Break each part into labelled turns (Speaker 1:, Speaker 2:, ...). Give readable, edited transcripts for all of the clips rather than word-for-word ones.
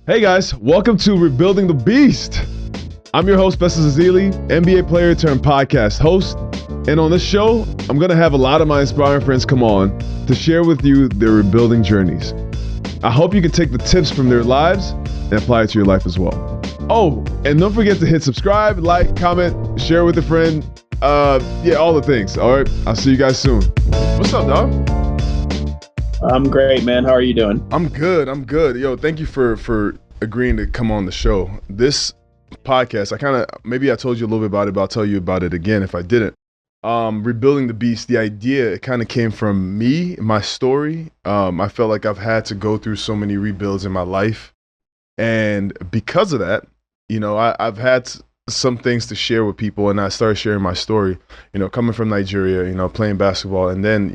Speaker 1: Hey guys, welcome to Rebuilding the Beast. I'm your host, Bessa Zazili, NBA player turned podcast host. And on this show, I'm going to have a lot of my inspiring friends come on to share with you their rebuilding journeys. I hope you can take the tips from their lives and apply it to your life as well. Oh, and don't forget to hit subscribe, like, comment, share with a friend. All the things. All right, I'll see you guys soon. What's up, dog?
Speaker 2: I'm great, man. How are you doing?
Speaker 1: I'm good. Yo, thank you for agreeing to come on the show. This podcast, maybe I told you a little bit about it, but I'll tell you about it again if I didn't. Rebuilding the Beast, the idea, it kind of came from me, my story. I felt like I've had to go through so many rebuilds in my life. And because of that, I've had some things to share with people, and I started sharing my story, coming from Nigeria, playing basketball, and then,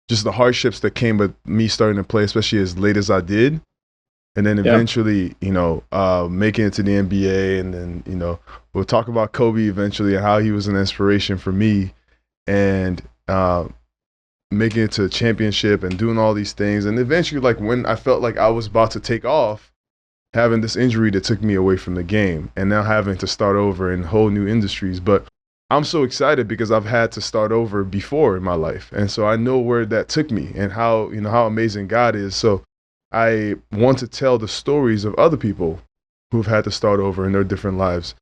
Speaker 1: just the hardships that came with me starting to play, especially as late as I did. And then eventually, making it to the NBA. And then, we'll talk about Kobe eventually and how he was an inspiration for me, and making it to a championship and doing all these things. And eventually, like when I felt like I was about to take off, having this injury that took me away from the game, and now having to start over in whole new industries. But I'm so excited because I've had to start over before in my life. And so I know where that took me and how amazing God is. So I want to tell the stories of other people who've had to start over in their different lives.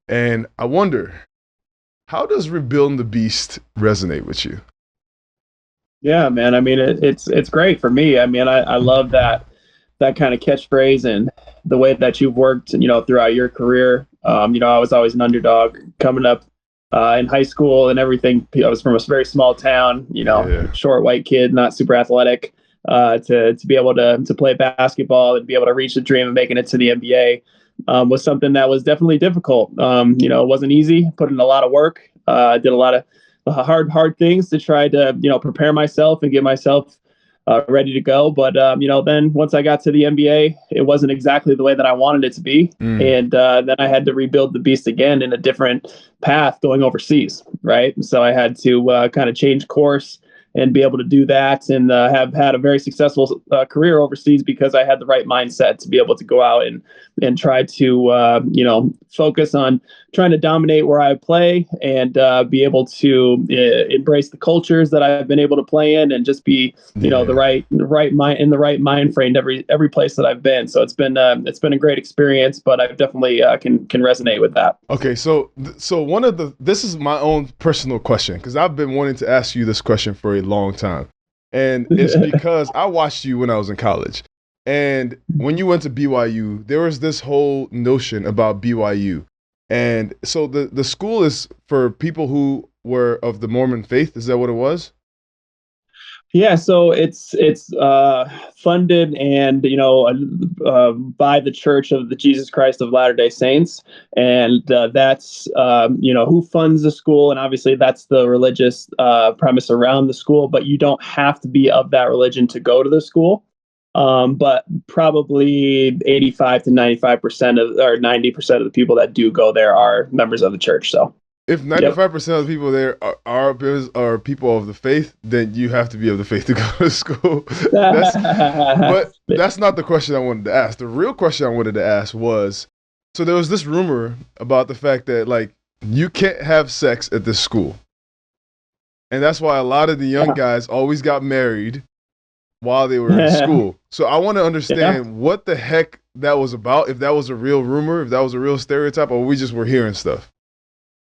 Speaker 1: And I wonder, how does Rebuilding the Beast resonate with you?
Speaker 2: Yeah, man. I mean, it's great for me. I mean, I love that kind of catchphrase and the way that you've worked, throughout your career. I was always an underdog coming up in high school and everything. I was from a very small town, short white kid, not super athletic. To be able to play basketball and be able to reach the dream of making it to the NBA was something that was definitely difficult. It wasn't easy. Put in a lot of work. Did a lot of hard things to try to prepare myself and get myself ready to go. But then once I got to the NBA, it wasn't exactly the way that I wanted it to be, and then I had to rebuild the beast again in a different path going overseas, right? And so I had to kind of change course and be able to do that, and have had a very successful career overseas because I had the right mindset to be able to go out and try to focus on trying to dominate where I play, and be able to embrace the cultures that I've been able to play in, and just be the right mind in the right mind frame every place that I've been. So it's been a great experience, but I definitely can resonate with that.
Speaker 1: Okay, so this is my own personal question, because I've been wanting to ask you this question for a long time, and it's because I watched you when I was in college, and when you went to BYU, there was this whole notion about BYU, and so the school is for people who were of the Mormon faith. Is that what it was?
Speaker 2: Yeah, so it's funded and by the Church of the Jesus Christ of Latter-day Saints, and that's who funds the school, and obviously that's the religious premise around the school. But you don't have to be of that religion to go to the school. But probably 85 to 95% or 90% of the people that do go there are members of the church. So
Speaker 1: if 95% of the people there are people of the faith, then you have to be of the faith to go to school. But that's not the question I wanted to ask. The real question I wanted to ask was, so there was this rumor about the fact that like you can't have sex at this school. And that's why a lot of the young guys always got married while they were in school. So I want to understand what the heck that was about, if that was a real rumor, if that was a real stereotype, or we just were hearing stuff.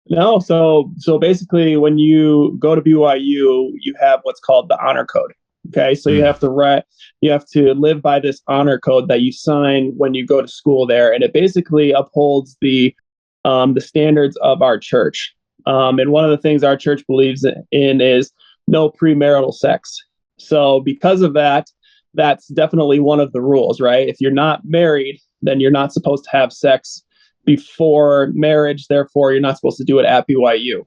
Speaker 2: No, so basically, when you go to BYU, you have what's called the honor code. Okay, so you have to live by this honor code that you sign when you go to school there, and it basically upholds the standards of our church. And one of the things our church believes in is no premarital sex. So because of that, that's definitely one of the rules, right? If you're not married, then you're not supposed to have sex before marriage. Therefore, you're not supposed to do it at BYU.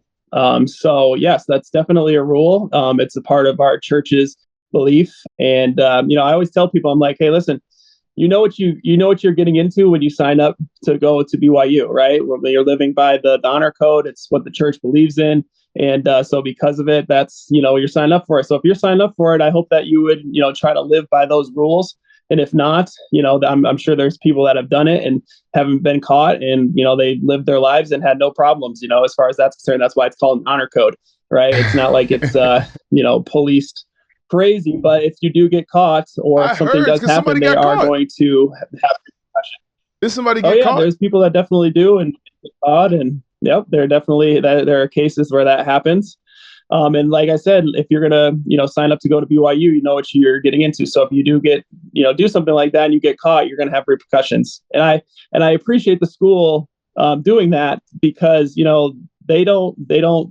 Speaker 2: So yes, that's definitely a rule. It's a part of our church's belief. And, I always tell people, I'm like, hey, listen, you know what you're getting into when you sign up to go to BYU, right? When you're living by the honor code, it's what the church believes in. And so because of it, that's, you're signed up for it. So if you're signed up for it, I hope that you would, try to live by those rules And if not, I'm sure there's people that have done it and haven't been caught, and they lived their lives and had no problems. As far as that's concerned, that's why it's called an honor code, right? It's not like it's policed crazy, but if you do get caught or if something does happen, they are going to have repercussions.
Speaker 1: Did somebody get caught?
Speaker 2: There's people that definitely do and get caught, and yep, there are cases where that happens. And like I said, if you're gonna, sign up to go to BYU, you know what you're getting into. So if you do get, do something like that and you get caught, you're gonna have repercussions. And I appreciate the school doing that, because they don't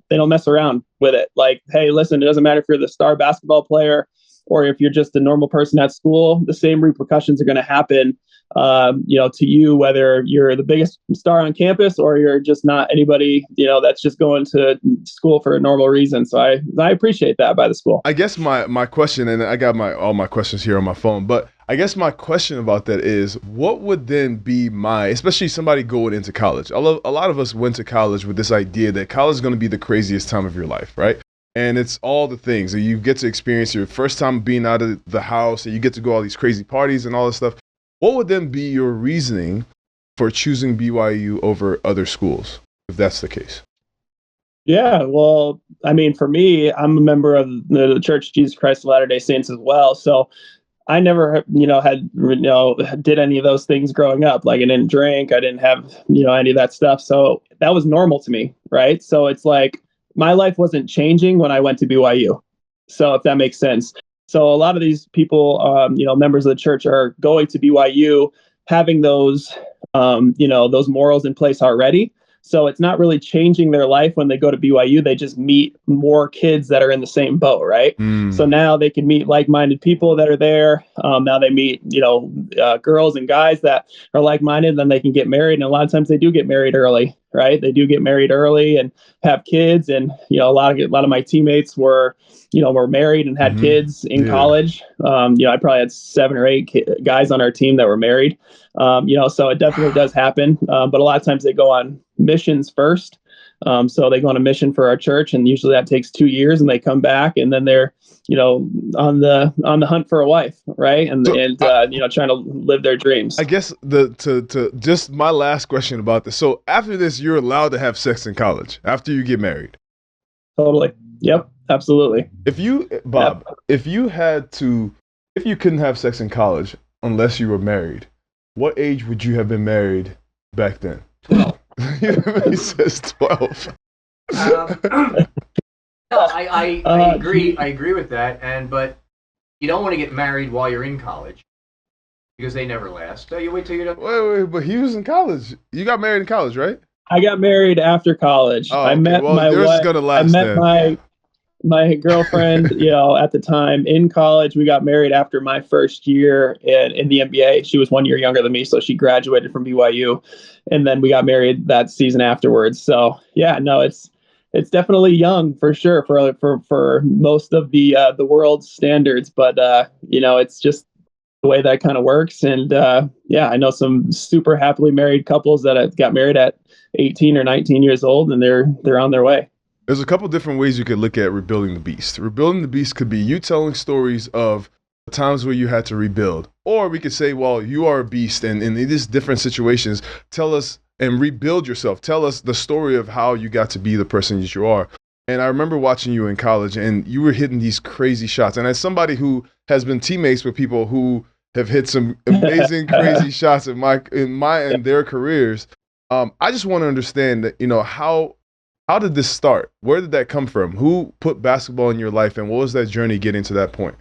Speaker 2: mess around with it. Like, hey, listen, it doesn't matter if you're the star basketball player or if you're just a normal person at school, the same repercussions are going to happen, to you, whether you're the biggest star on campus or you're just not anybody, that's just going to school for a normal reason. So I appreciate that by the school.
Speaker 1: I guess my question, and I got all my questions here on my phone, but I guess my question about that is, what would then be especially somebody going into college? A lot of us went to college with this idea that college is going to be the craziest time of your life, right? And it's all the things that you get to experience, your first time being out of the house, and you get to go all these crazy parties and all this stuff. What would then be your reasoning for choosing BYU over other schools, if that's the case?
Speaker 2: Yeah, well, I mean, for me, I'm a member of the Church of Jesus Christ of Latter-day Saints as well. So I never, did any of those things growing up. Like, I didn't drink, I didn't have, any of that stuff. So that was normal to me, right? So it's like my life wasn't changing when I went to BYU. So if that makes sense. So a lot of these people, members of the church are going to BYU having those, those morals in place already. So it's not really changing their life when they go to BYU. They just meet more kids that are in the same boat, right? So now they can meet like-minded people that are there. Now they meet, girls and guys that are like-minded. Then they can get married, and a lot of times they do get married early, right? They do get married early and have kids. And a lot of my teammates were married and had kids in college. I probably had 7 or 8 guys on our team that were married. So it definitely does happen. But a lot of times they go on missions first. So they go on a mission for our church, and usually that takes 2 years, and they come back, and then they're, on the hunt for a wife, right? And trying to live their dreams.
Speaker 1: I guess to just my last question about this. So after this, you're allowed to have sex in college after you get married.
Speaker 2: Totally. Yep. Absolutely.
Speaker 1: If you couldn't have sex in college unless you were married, what age would you have been married back then?
Speaker 3: 12.
Speaker 1: He says 12.
Speaker 3: No, I agree. I agree with that. But you don't want to get married while you're in college, because they never last. So you wait till you're done.
Speaker 1: Wait, but he was in college. You got married in college, right?
Speaker 2: I got married after college.
Speaker 1: Oh, okay.
Speaker 2: I met my wife. My girlfriend, at the time in college. We got married after my first year in the NBA. She was 1 year younger than me, so she graduated from BYU, and then we got married that season afterwards. So yeah, no, it's definitely young for sure for most of the world's standards, but it's just the way that kind of works. And I know some super happily married couples that have got married at 18 or 19 years old, and they're on their way.
Speaker 1: There's a couple different ways you could look at rebuilding the beast. Rebuilding the beast could be you telling stories of the times where you had to rebuild. Or we could say, well, you are a beast, and in these different situations, tell us and rebuild yourself. Tell us the story of how you got to be the person that you are. And I remember watching you in college, and you were hitting these crazy shots. And as somebody who has been teammates with people who have hit some amazing, crazy shots in their careers, I just want to understand that, how did this start? Where did that come from? Who put basketball in your life, and what was that journey getting to that point?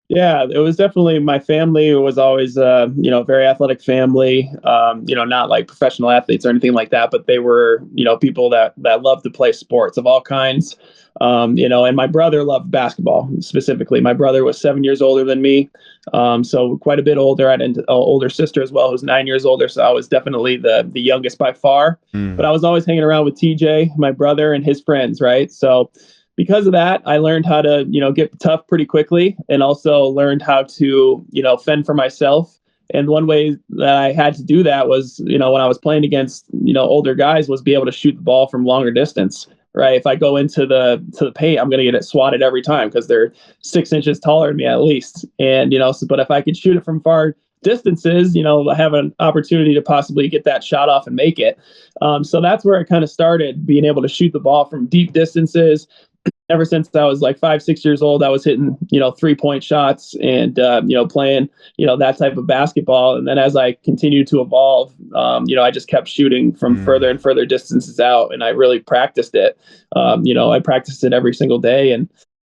Speaker 2: Yeah, it was definitely my family. It was always, very athletic family, not like professional athletes or anything like that, but they were, people that loved to play sports of all kinds. And my brother loved basketball specifically. My brother was 7 years older than me, so quite a bit older. I had an older sister as well, who's 9 years older. So I was definitely the youngest by far. But I was always hanging around with TJ, my brother, and his friends, right? So because of that, I learned how to, get tough pretty quickly, and also learned how to, fend for myself. And one way that I had to do that was, when I was playing against, older guys, was be able to shoot the ball from longer distance. right? If I go into the paint, I'm going to get it swatted every time because they're 6 inches taller than me at least. And, but if I could shoot it from far distances, I have an opportunity to possibly get that shot off and make it. So that's where I kind of started being able to shoot the ball from deep distances. Ever since I was like 5, 6 years old, I was hitting, 3-point shots and, playing, that type of basketball. And then as I continued to evolve, I just kept shooting from further and further distances out. And I really practiced it. I practiced it every single day. And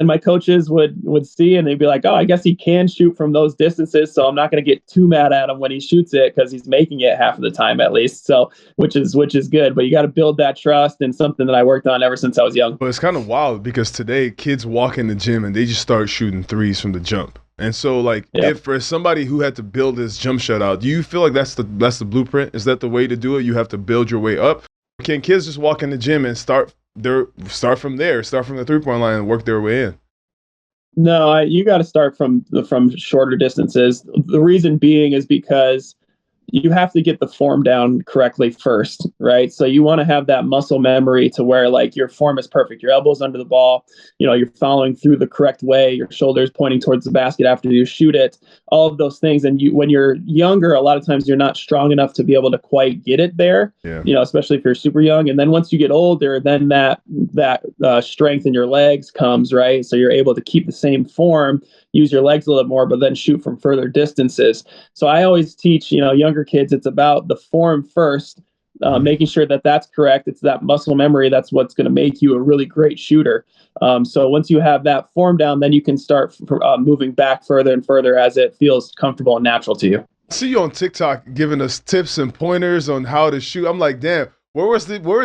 Speaker 2: my coaches would see and they'd be like, oh, I guess he can shoot from those distances. So I'm not going to get too mad at him when he shoots it because he's making it half of the time at least. So which is good. But you got to build that trust, and something that I worked on ever since I was young.
Speaker 1: But it's kind of wild because today kids walk in the gym and they just start shooting threes from the jump. And so if for somebody who had to build this jump shot out, do you feel like that's the blueprint? Is that the way to do it? You have to build your way up. Can kids just walk in the gym and start from there, start from the 3-point line and work their way in?
Speaker 2: No, you got to start from shorter distances. The reason being is because you have to get the form down correctly first, right? So you want to have that muscle memory to where your form is perfect. Your elbow's under the ball, you're following through the correct way, your shoulders pointing towards the basket after you shoot it, all of those things. And when you're younger, a lot of times you're not strong enough to be able to quite get it there, especially if you're super young. And then once you get older, then that strength in your legs comes, right? So you're able to keep the same form, use your legs a little bit more, but then shoot from further distances. So I always teach, younger kids, it's about the form first, making sure that that's correct. It's that muscle memory. That's what's going to make you a really great shooter. So once you have that form down, then you can start moving back further and further as it feels comfortable and natural to you.
Speaker 1: I see you on TikTok giving us tips and pointers on how to shoot. I'm like, damn, where were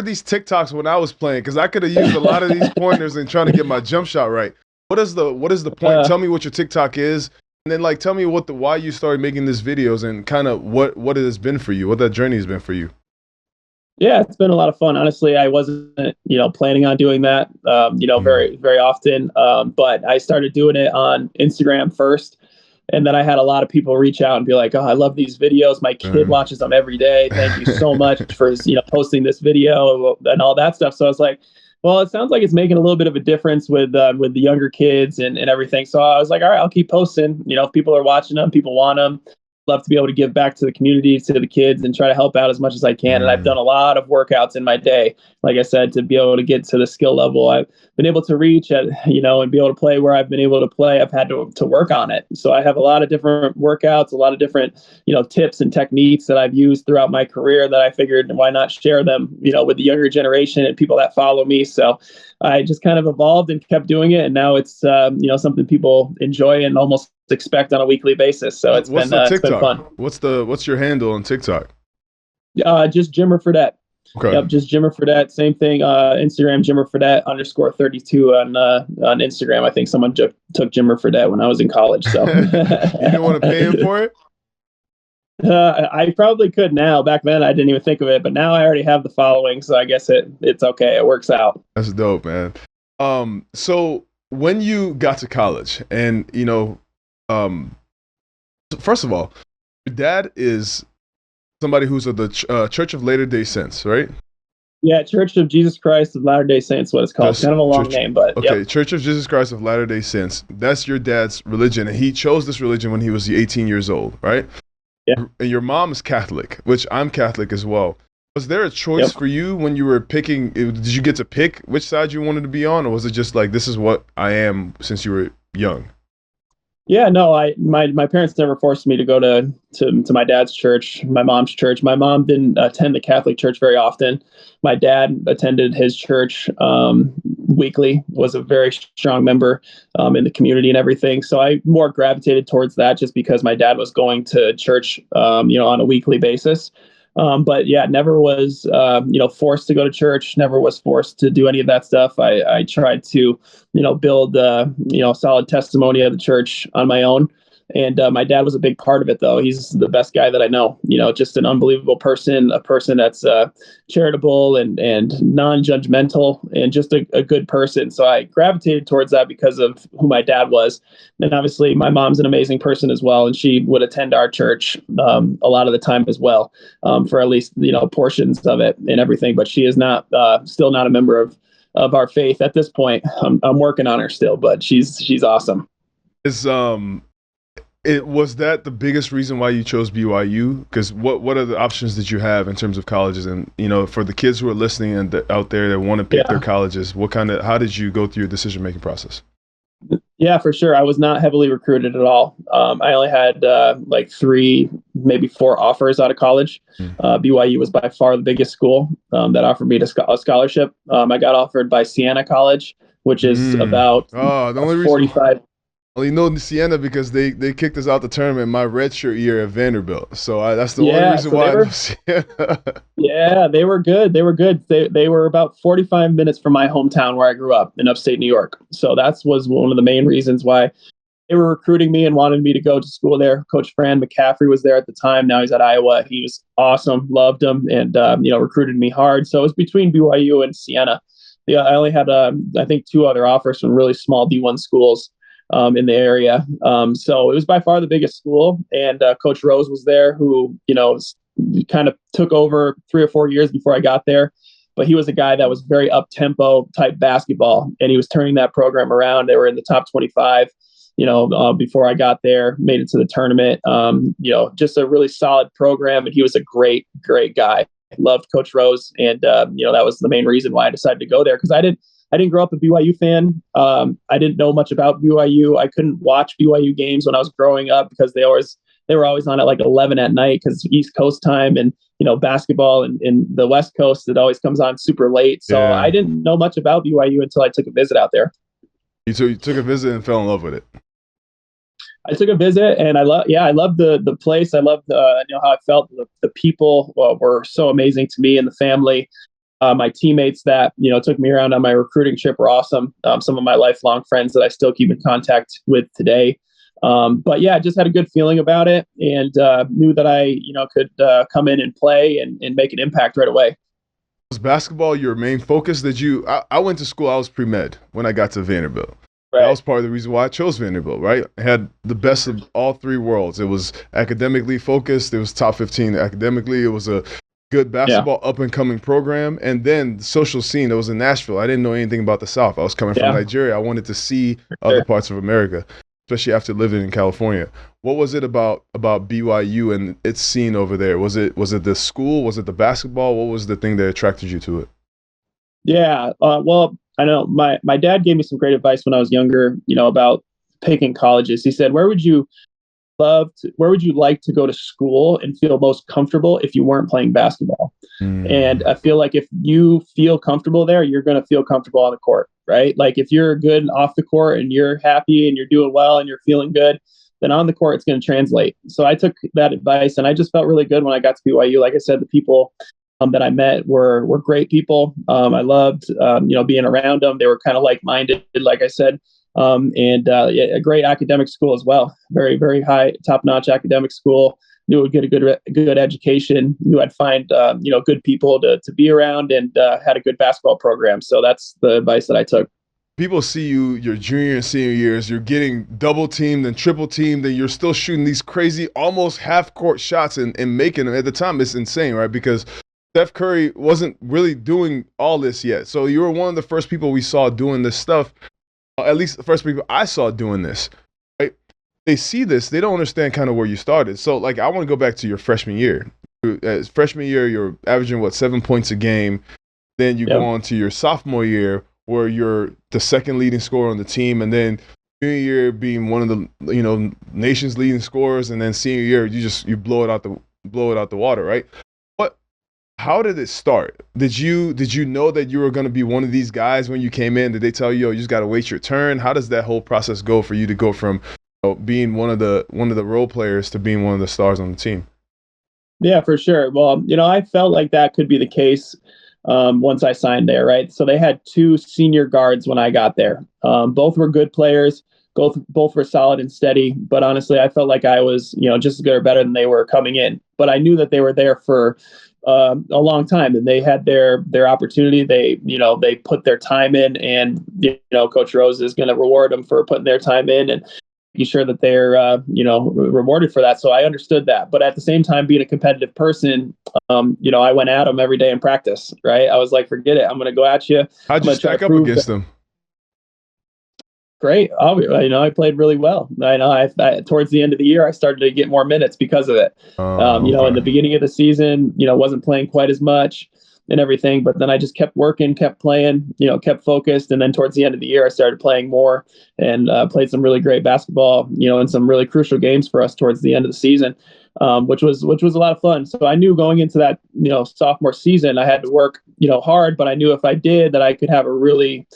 Speaker 1: these TikToks when I was playing? Because I could have used a lot of these pointers in trying to get my jump shot right. What is the point? Tell me what your TikTok is, and then tell me why you started making these videos and kind of what it has been for you, what that journey has been for you.
Speaker 2: Yeah, it's been a lot of fun. Honestly, I wasn't, planning on doing that, very, very often. But I started doing it on Instagram first. And then I had a lot of people reach out and be like, oh, I love these videos. My kid watches them every day. Thank you so much for, posting this video and all that stuff. So I was like, well, it sounds like it's making a little bit of a difference with the younger kids and everything. So I was like, all right, I'll keep posting. If people are watching them, people want them. Love to be able to give back to the community, to the kids, and try to help out as much as I can. And I've done a lot of workouts in my day, like I said, to be able to get to the skill level I've been able to reach at, and be able to play where I've been able to play. I've had to work on it. So I have a lot of different workouts, a lot of different, tips and techniques that I've used throughout my career that I figured why not share them, with the younger generation and people that follow me. So I just kind of evolved and kept doing it. And now it's, something people enjoy and almost expect on a weekly basis. So it's been fun.
Speaker 1: What's your handle on TikTok?
Speaker 2: Just Jimmer Fredette.
Speaker 1: Okay.
Speaker 2: Yep, just Jimmer Fredette. Same thing. Instagram, Jimmer Fredette _32 on Instagram. I think someone took Jimmer Fredette when I was in college. So
Speaker 1: you didn't want to pay him for it?
Speaker 2: I probably could now. Back then, I didn't even think of it, but now I already have the following, so I guess it's okay. It works out.
Speaker 1: That's dope, man. So when you got to college, and first of all, your dad is somebody who's of the Church of Latter-day Saints, right?
Speaker 2: Yeah, Church of Jesus Christ of Latter-day Saints, what it's called. It's kind of a long name, but
Speaker 1: okay.
Speaker 2: Yep.
Speaker 1: Church of Jesus Christ of Latter-day Saints. That's your dad's religion, and he chose this religion when he was 18 years old, right?
Speaker 2: Yeah.
Speaker 1: And your mom is Catholic, which I'm Catholic as well. Was there a choice for you when you were picking? Did you get to pick which side you wanted to be on, or was it just like, this is what I am since you were young?
Speaker 2: Yeah, no, my parents never forced me to go to my dad's church, my mom's church. My mom didn't attend the Catholic church very often. My dad attended his church weekly, was a very strong member in the community and everything. So I more gravitated towards that just because my dad was going to church, on a weekly basis. But yeah, never was, forced to go to church, never was forced to do any of that stuff. I tried to, build, solid testimony of the church on my own. And my dad was a big part of it, though. He's the best guy that I know, just an unbelievable person, a person that's charitable and non-judgmental and just a good person. So I gravitated towards that because of who my dad was. And obviously, my mom's an amazing person as well. And she would attend our church a lot of the time as well, for at least, portions of it and everything. But she is not still not a member of our faith at this point. I'm working on her still, but she's awesome.
Speaker 1: Was that the biggest reason why you chose BYU? Because what are the options that you have in terms of colleges? And for the kids who are listening and out there that want to pick their colleges, how did you go through your decision making process?
Speaker 2: Yeah, for sure. I was not heavily recruited at all. I only had like 3, maybe 4 offers out of college. BYU was by far the biggest school that offered me a scholarship. I got offered by Siena College, which is about
Speaker 1: the only
Speaker 2: 45.
Speaker 1: Well, Siena because they kicked us out the tournament my redshirt year at Vanderbilt. So that's the only reason why I know Siena.
Speaker 2: Yeah, they were good. They were about 45 minutes from my hometown where I grew up in upstate New York. So that was one of the main reasons why they were recruiting me and wanted me to go to school there. Coach Fran McCaffrey was there at the time. Now he's at Iowa. He was awesome, loved him, and recruited me hard. So it was between BYU and Siena. I only had I think 2 other offers from really small D1 schools in the area. So it was by far the biggest school. And Coach Rose was there, who, kind of took over 3 or 4 years before I got there. But he was a guy that was very up-tempo type basketball, and he was turning that program around. They were in the top 25, before I got there, made it to the tournament. Just a really solid program, and he was a great, great guy. I loved Coach Rose, and that was the main reason why I decided to go there, because I didn't grow up a BYU fan. I didn't know much about BYU. I couldn't watch BYU games when I was growing up because they were always on at like 11 at night because East Coast time, and basketball in the West Coast, it always comes on super late. So I didn't know much about BYU until I took a visit out there.
Speaker 1: You took a visit and fell in love with it.
Speaker 2: I took a visit, and I loved the place. I loved how I felt. The people were so amazing to me and the family. My teammates that took me around on my recruiting trip were awesome. Some of my lifelong friends that I still keep in contact with today. But yeah, just had a good feeling about it, and knew that I could come in and play and make an impact right away.
Speaker 1: Was basketball your main focus? I went to school. I was pre-med when I got to Vanderbilt. Right. That was part of the reason why I chose Vanderbilt, right? I had the best of all 3 worlds. It was academically focused. It was top 15 academically. It was a good basketball up-and-coming program. And then the social scene, it was in Nashville. I didn't know anything about the South. I was coming from Nigeria. I wanted to see other parts of America, especially after living in California. What was it about BYU and its scene over there? Was it the school? Was it the basketball? What was the thing that attracted you to it?
Speaker 2: Yeah, well, I know my dad gave me some great advice when I was younger, about picking colleges. He said, where would you like to go to school and feel most comfortable if you weren't playing basketball? And I feel like if you feel comfortable there, you're going to feel comfortable on the court, right? Like if you're good off the court and you're happy and you're doing well and you're feeling good, then on the court, it's going to translate. So I took that advice, and I just felt really good when I got to BYU. Like I said, the people that I met were great people. I loved, being around them. They were kind of like-minded, like I said, and a great academic school as well. Very, very high, top-notch academic school. Knew I would get a good education. Knew I'd find, good people to be around, and had a good basketball program. So that's the advice that I took.
Speaker 1: People see you your junior and senior years, you're getting double teamed and triple teamed, and you're still shooting these crazy, almost half-court shots and making them. At the time, it's insane, right? Because Steph Curry wasn't really doing all this yet. So you were one of the first people we saw doing this stuff, at least the first people I saw doing this, right? They see this, they don't understand kind of where you started. So, like, I want to go back to your freshman year. Freshman year, you're averaging, 7 points a game. Then you go on to your sophomore year where you're the second leading scorer on the team. And then junior year being one of the, nation's leading scorers. And then senior year, you blow it out the water, right? How did it start? Did you know that you were going to be one of these guys when you came in? Did they tell you, you just got to wait your turn? How does that whole process go for you to go from being one of the role players to being one of the stars on the team?
Speaker 2: Yeah, for sure. Well, I felt like that could be the case once I signed there, right? So they had 2 senior guards when I got there. Both were good players. Both were solid and steady. But honestly, I felt like I was, just as good or better than they were coming in. But I knew that they were there for a long time, and they had their opportunity. They put their time in, and Coach Rose is going to reward them for putting their time in. And sure that they're, rewarded for that. So I understood that. But at the same time, being a competitive person, I went at them every day in practice, right? I was like, forget it. I'm going to go at you.
Speaker 1: How'd you stack up against them?
Speaker 2: Great. I played really well. I know I towards the end of the year, I started to get more minutes because of it.
Speaker 1: Okay.
Speaker 2: In the beginning of the season, wasn't playing quite as much and everything, but then I just kept working, kept playing, kept focused. And then towards the end of the year, I started playing more and played some really great basketball, in some really crucial games for us towards the end of the season, which was a lot of fun. So I knew going into that, sophomore season, I had to work, hard, but I knew if I did that I could have a really,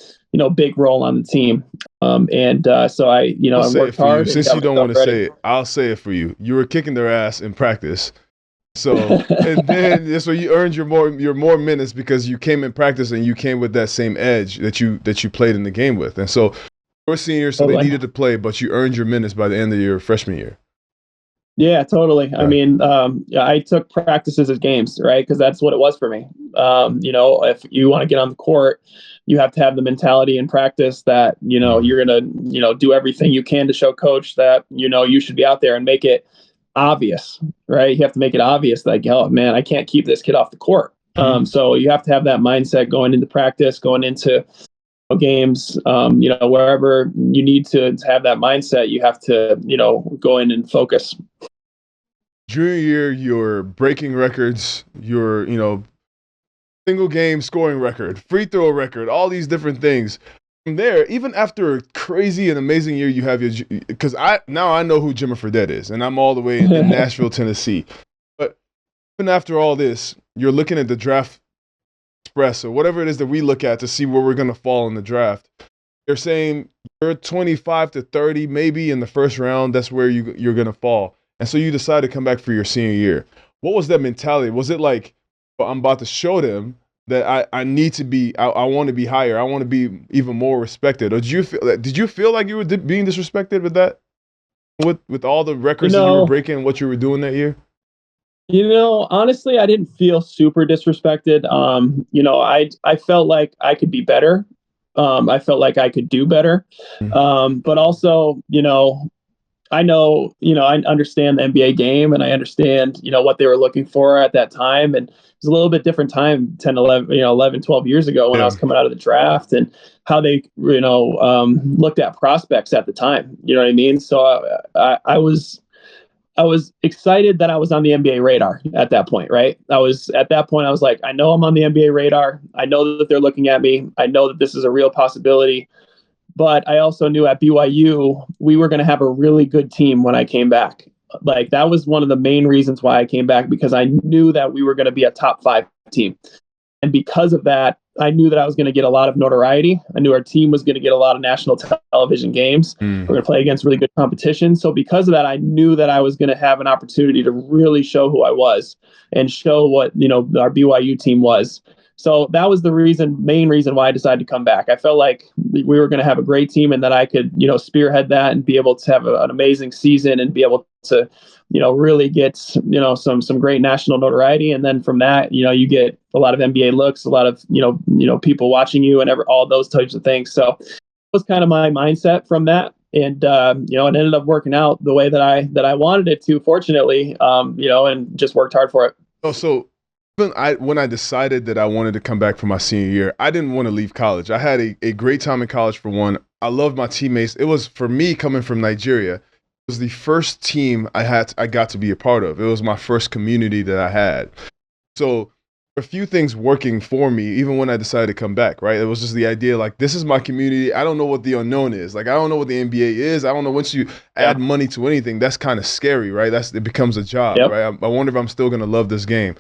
Speaker 2: big role on the team. So I,
Speaker 1: I'll
Speaker 2: I worked hard.
Speaker 1: Since you don't want to say it, I'll say it for you. You were kicking their ass in practice. So, and then so you earned your more minutes because you came in practice and you came with that same edge that you played in the game with. And so you're a senior, so they needed to play, but you earned your minutes by the end of your freshman year.
Speaker 2: Yeah, totally. Right. I mean, I took practices as games, right? Because that's what it was for me. If you want to get on the court, you have to have the mentality in practice that, you're going to, do everything you can to show coach that, you should be out there and make it obvious, right? You have to make it obvious like, oh man, I can't keep this kid off the court. So you have to have that mindset going into practice, going into games, wherever you need to have that mindset, you have to, go in and focus.
Speaker 1: Junior year, you're breaking records, you're, single game scoring record, free throw record, all these different things. From there, even after a crazy and amazing year, you have because I know who Jimmer Fredette is, and I'm all the way in Nashville, Tennessee. But even after all this, you're looking at the draft express or whatever it is that we look at to see where we're going to fall in the draft. They're saying you're 25 to 30, maybe in the first round. That's where you're going to fall. And so you decide to come back for your senior year. What was that mentality? Was it like, well, I'm about to show them that I need to be, I want to be higher. I want to be even more respected. Or did you feel like you were being disrespected with that? With all the records that you were breaking and what you were doing that year?
Speaker 2: Honestly, I didn't feel super disrespected. I felt like I could be better. I felt like I could do better. But also, I know, I understand the NBA game and I understand, what they were looking for at that time. And it was a little bit different time 10, 11, 12 years ago when I was coming out of the draft and how they, looked at prospects at the time. You know what I mean? So I was excited that I was on the NBA radar at that point, right? I was like, I know I'm on the NBA radar. I know that they're looking at me. I know that this is a real possibility. But I also knew at BYU, we were going to have a really good team when I came back. Like that was one of the main reasons why I came back, because I knew that we were going to be a top 5 team. And because of that, I knew that I was going to get a lot of notoriety. I knew our team was going to get a lot of national television games. We're going to play against really good competition. So because of that, I knew that I was going to have an opportunity to really show who I was and show what, our BYU team was. So that was the main reason why I decided to come back. I felt like we were going to have a great team and that I could, spearhead that and be able to have an amazing season and be able to, really get, some great national notoriety. And then from that, you get a lot of NBA looks, a lot of, people watching you and all those types of things. So it was kind of my mindset from that. And, it ended up working out the way that I wanted it to, fortunately, and just worked hard for it.
Speaker 1: Oh, so when I decided that I wanted to come back for my senior year, I didn't want to leave college. I had a great time in college for one. I loved my teammates. It was, for me, coming from Nigeria, it was the first team I got to be a part of. It was my first community that I had. So a few things working for me, even when I decided to come back, right? It was just the idea like, this is my community. I don't know what the unknown is. Like, I don't know what the NBA is. I don't know, once you add money to anything, that's kind of scary, right? It becomes a job, right? I wonder if I'm still going to love this game.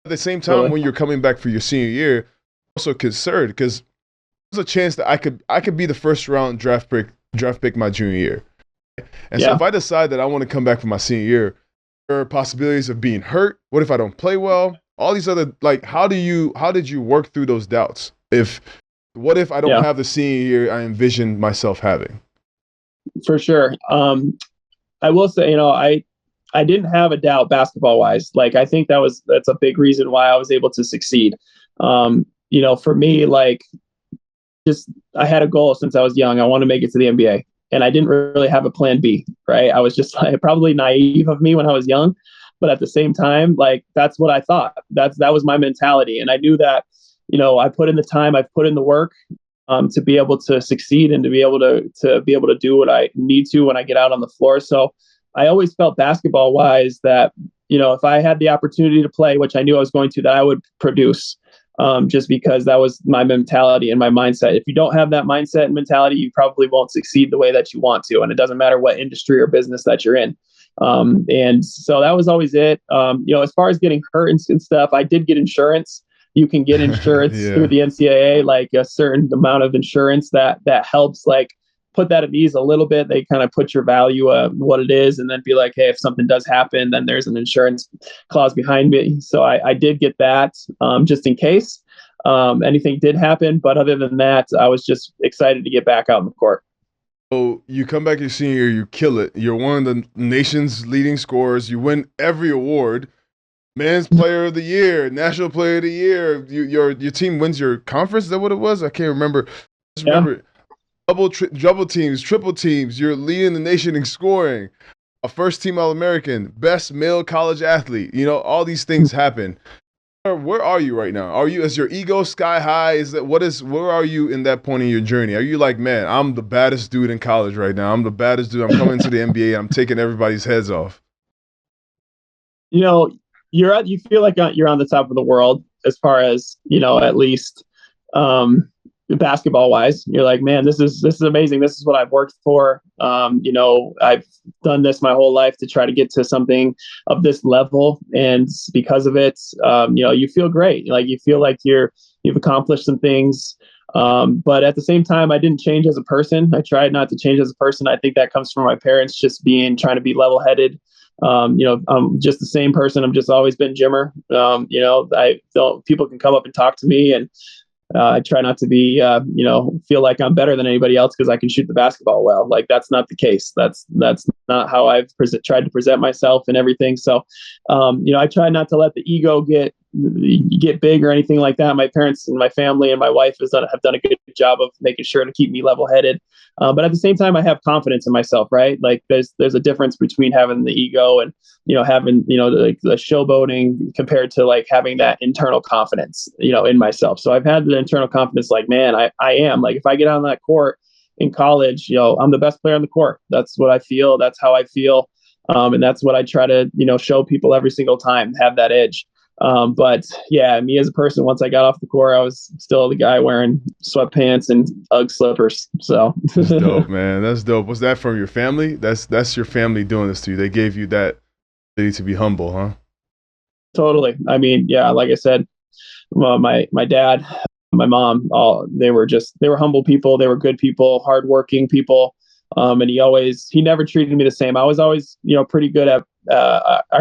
Speaker 1: At the same time, when you're coming back for your senior year, I'm also concerned because there's a chance that I could be the first round draft pick my junior year. And so if I decide that I want to come back for my senior year, there are possibilities of being hurt. What if I don't play well? All these other, like, how did you work through those doubts? What if I don't have the senior year I envisioned myself having?
Speaker 2: For sure. I will say, I didn't have a doubt basketball wise. Like, I think that's a big reason why I was able to succeed. For me, like, just, I had a goal since I was young. I want to make it to the NBA. and I didn't really have a plan B, right? I was just like probably naive of me when I was young, but at the same time, like that's what I thought. That was my mentality, and I knew that, I put in the time, I've put in the work, to be able to succeed and to be able to do what I need to when I get out on the floor. So I always felt basketball wise that, if I had the opportunity to play, which I knew I was going to, that I would produce, just because that was my mentality and my mindset. If you don't have that mindset and mentality, you probably won't succeed the way that you want to. And it doesn't matter what industry or business that you're in. And so that was always it. As far as getting hurt and stuff, I did get insurance. You can get insurance through the NCAA, like a certain amount of insurance that helps like put that at ease a little bit. They kind of put your value of what it is and then be like, hey, if something does happen, then there's an insurance clause behind me. So I did get that, just in case anything did happen. But other than that, I was just excited to get back out on the court.
Speaker 1: So you come back your senior year, you kill it. You're one of the nation's leading scorers. You win every award. Men's Player of the Year, National Player of the Year. Your team wins your conference. Is that what it was? I can't remember. Just remember double teams, triple teams. You're leading the nation in scoring. A first-team All-American, best male college athlete. All these things happen. Where are you right now? Is your ego sky high? Where are you in that point in your journey? Are you like, man, I'm the baddest dude in college right now. I'm the baddest dude. I'm coming to the NBA. I'm taking everybody's heads off.
Speaker 2: You feel like you're on the top of the world as far as, at least basketball wise. You're like, man, this is amazing. This is what I've worked for. I've done this my whole life to try to get to something of this level. And because of it, you feel great. Like you feel like you've accomplished some things. But at the same time, I didn't change as a person. I tried not to change as a person. I think that comes from my parents just trying to be level headed. I'm just the same person. I've just always been Jimmer. People can come up and talk to me, and I try not to be, feel like I'm better than anybody else because I can shoot the basketball well. Like that's not the case. That's not how I've tried to present myself and everything. So, I try not to let the ego get big or anything like that. My parents and my family and my wife have done a good job of making sure to keep me level headed. But at the same time, I have confidence in myself, right? Like there's a difference between having the ego and, having, the showboating compared to like having that internal confidence, in myself. So I've had the internal confidence, like, man, I am like, if I get on that court in college, I'm the best player on the court. That's what I feel. That's how I feel. And that's what I try to, show people every single time, have that edge. But yeah, me as a person, once I got off the court, I was still the guy wearing sweatpants and Ugg slippers. So
Speaker 1: that's dope, man. That's dope. Was that from your family? That's your family doing this to you. They gave you that ability to be humble, huh?
Speaker 2: Totally. I mean, yeah, like I said, my dad, my mom, they were humble people. They were good people, hardworking people. And he never treated me the same. I was always, pretty good at,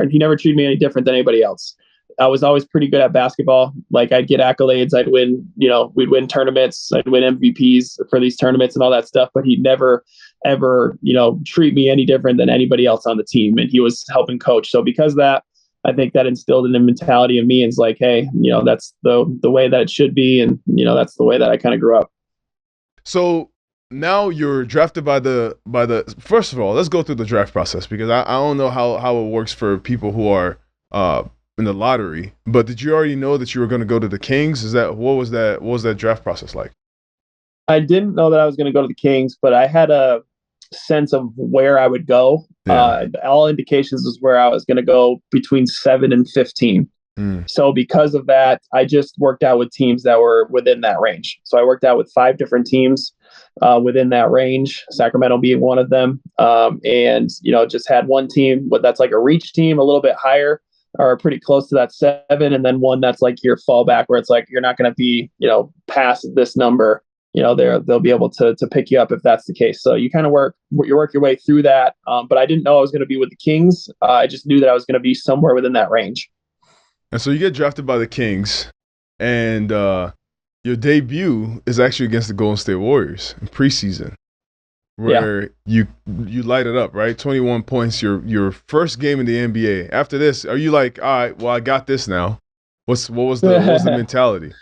Speaker 2: he never treated me any different than anybody else. I was always pretty good at basketball. Like I'd get accolades. I'd win, we'd win tournaments. I'd win MVPs for these tournaments and all that stuff. But he'd never, ever, treat me any different than anybody else on the team. And he was helping coach. So because of that, I think that instilled in the mentality of me. And it's like, hey, that's the way that it should be. And, that's the way that I kind of grew up.
Speaker 1: So now you're drafted by the first of all, let's go through the draft process because I don't know how it works for people who are in the lottery, but did you already know that you were going to go to the Kings? What was that draft process like?
Speaker 2: I didn't know that I was going to go to the Kings, but I had a sense of where I would go. Yeah. All indications was where I was going to go between 7 and 15. So because of that, I just worked out with teams that were within that range. So I worked out with 5 different teams within that range, Sacramento being one of them. And, just had one team that's like a reach team, a little bit higher, or pretty close to that 7, and then one that's like your fallback where it's like you're not going to be, past this number. They'll be able to pick you up if that's the case. So you kind of work your way through that. But I didn't know I was going to be with the Kings. I just knew that I was going to be somewhere within that range.
Speaker 1: And so you get drafted by the Kings, and your debut is actually against the Golden State Warriors in preseason, where you light it up, right? 21 points, your first game in the NBA. After this, are you like, all right, well, I got this now? What was the mentality?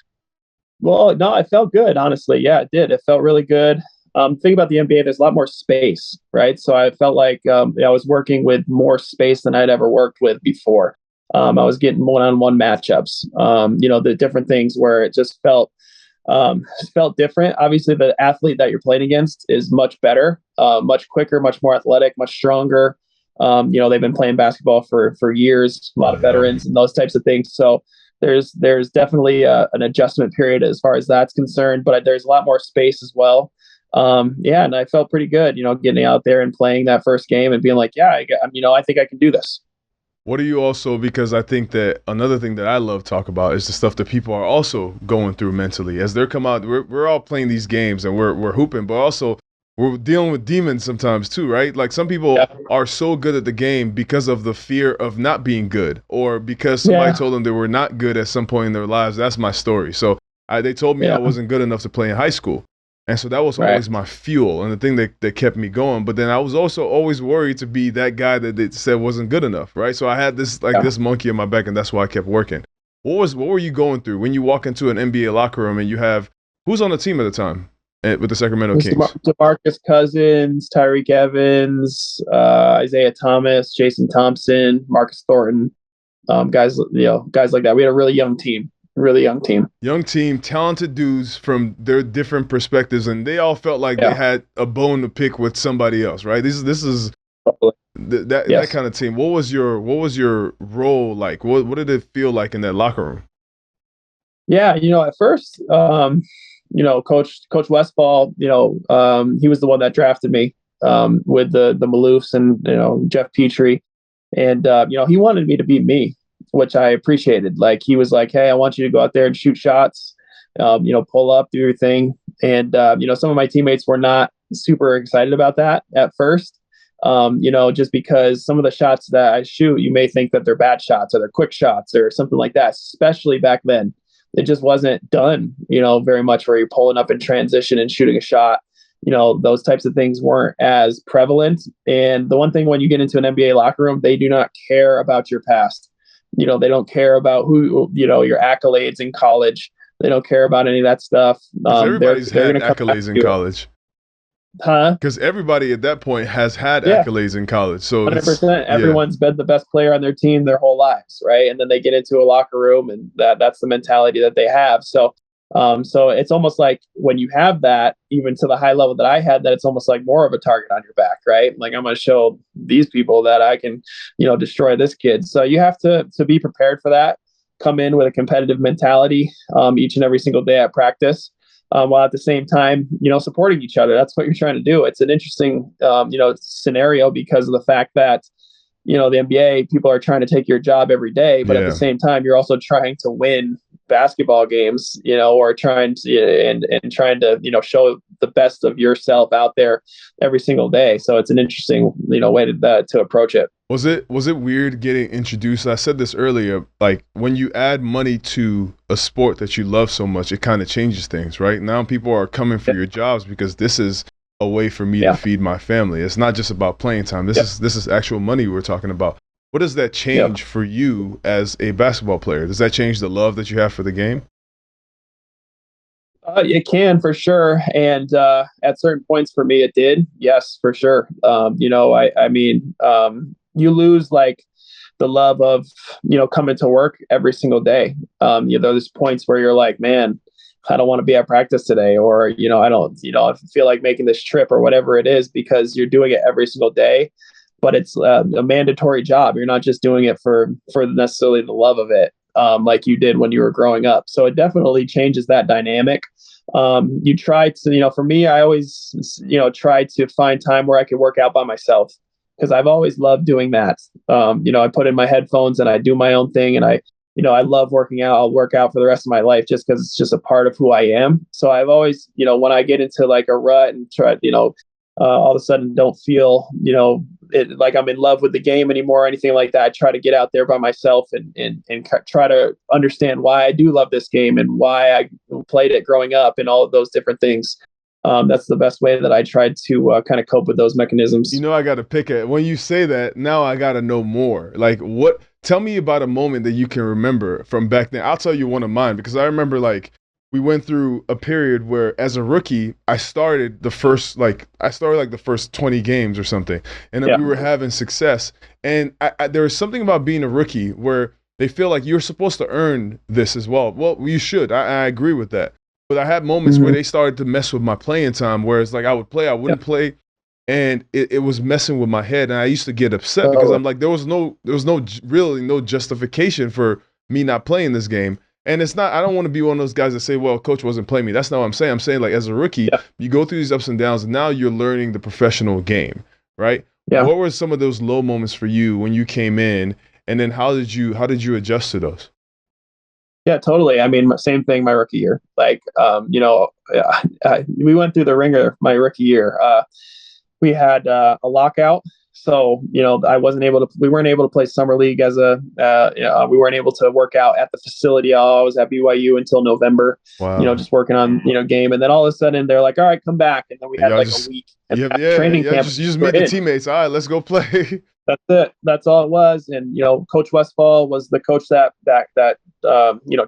Speaker 2: Well, no, I felt good, honestly. Yeah, it did. It felt really good. think about the NBA, there's a lot more space, right? So I felt like I was working with more space than I'd ever worked with before. I was getting one-on-one matchups, the different things where it just felt different. Obviously, the athlete that you're playing against is much better, much quicker, much more athletic, much stronger. They've been playing basketball for years, a lot of veterans and those types of things. So there's definitely an adjustment period as far as that's concerned, but there's a lot more space as well. And I felt pretty good, getting out there and playing that first game and being like, I think I can do this.
Speaker 1: What are you also, because I think that another thing that I love to talk about is the stuff that people are also going through mentally as they're come out. We're all playing these games and we're hooping, but also we're dealing with demons sometimes too, right? Like some people are so good at the game because of the fear of not being good, or because somebody told them they were not good at some point in their lives. That's my story. So they told me I wasn't good enough to play in high school. And so that was always my fuel and the thing that kept me going. But then I was also always worried to be that guy that they said wasn't good enough, right? So I had this this monkey in my back, and that's why I kept working. What were you going through when you walk into an NBA locker room and you have who's on the team at the time with the Sacramento Kings?
Speaker 2: DeMarcus Cousins, Tyreek Evans, Isaiah Thomas, Jason Thompson, Marcus Thornton, guys like that. We had a really young team. Young team,
Speaker 1: talented dudes from their different perspectives, and they all felt like they had a bone to pick with somebody else, right? This is that kind of team. What was your role like? What did it feel like in that locker room?
Speaker 2: Yeah, at first, Coach Westfall, he was the one that drafted me with the Maloofs and Jeff Petrie, and he wanted me to beat me, which I appreciated. Like he was like, "Hey, I want you to go out there and shoot shots, pull up, do your thing." And some of my teammates were not super excited about that at first. Just because some of the shots that I shoot, you may think that they're bad shots or they're quick shots or something like that. Especially back then, it just wasn't done, very much where you're pulling up in transition and shooting a shot. Those types of things weren't as prevalent. And the one thing when you get into an NBA locker room, they do not care about your past. They don't care about who, your accolades in college. They don't care about any of that stuff.
Speaker 1: Everybody's had accolades in college.
Speaker 2: Huh?
Speaker 1: Because everybody at that point has had accolades in college. So
Speaker 2: 100%. Everyone's been the best player on their team their whole lives, right? And then they get into a locker room, and that's the mentality that they have. So it's almost like when you have that, even to the high level that I had, that it's almost like more of a target on your back, right? Like I'm going to show these people that I can, destroy this kid. So you have to be prepared for that. Come in with a competitive mentality each and every single day at practice. While at the same time, supporting each other. That's what you're trying to do. It's an interesting, scenario because of the fact that, the NBA, people are trying to take your job every day, but at the same time, you're also trying to win basketball games, or trying to, show the best of yourself out there every single day. So it's an interesting, way to approach it.
Speaker 1: Was it weird getting introduced? I said this earlier, like when you add money to a sport that you love so much, it kind of changes things, right? Now people are coming for your jobs because this is a way for me to feed my family. It's not just about playing time. This is actual money we're talking about. What does that change for you as a basketball player? Does that change the love that you have for the game?
Speaker 2: It can, for sure. And at certain points for me, it did. Yes, for sure. You lose like the love of, coming to work every single day. There's points where you're like, man, I don't want to be at practice today, or, I don't, I feel like making this trip or whatever it is, because you're doing it every single day, but it's a mandatory job. You're not just doing it for necessarily the love of it, like you did when you were growing up. So it definitely changes that dynamic. You try to, for me, I always, try to find time where I can work out by myself, because I've always loved doing that. I put in my headphones and I do my own thing, and I love working out. I'll work out for the rest of my life just because it's just a part of who I am. So I've always, when I get into like a rut and try, all of a sudden don't feel, like I'm in love with the game anymore or anything like that, I try to get out there by myself and try to understand why I do love this game and why I played it growing up and all of those different things. That's the best way that I tried to kind of cope with those mechanisms.
Speaker 1: I got to pick it. When you say that, now I got to know more. Like tell me about a moment that you can remember from back then. I'll tell you one of mine, because I remember like we went through a period where, as a rookie, I started the first the first 20 games or something, and then we were having success. And there was something about being a rookie where they feel like you're supposed to earn this as well. Well, you should. I agree with that. But I had moments where they started to mess with my playing time, where it's like I would play, I wouldn't play, and it was messing with my head. And I used to get upset because I'm like, there was really no justification for me not playing this game. And it's not, I don't want to be one of those guys that say, well, coach wasn't playing me. That's not what I'm saying. I'm saying, like, as a rookie, you go through these ups and downs, and now you're learning the professional game, right? Yeah. What were some of those low moments for you when you came in, and then how did you adjust to those?
Speaker 2: Yeah, totally. I mean, same thing my rookie year. Like, we went through the ringer my rookie year. We had a lockout. So, we weren't able to play summer league we weren't able to work out at the facility. I was at BYU until November, just working on, game. And then all of a sudden they're like, all right, come back. And then we had a week. Training camp.
Speaker 1: You just meet the teammates. All right, let's go play.
Speaker 2: That's it. That's all it was. And, Coach Westfall was the coach that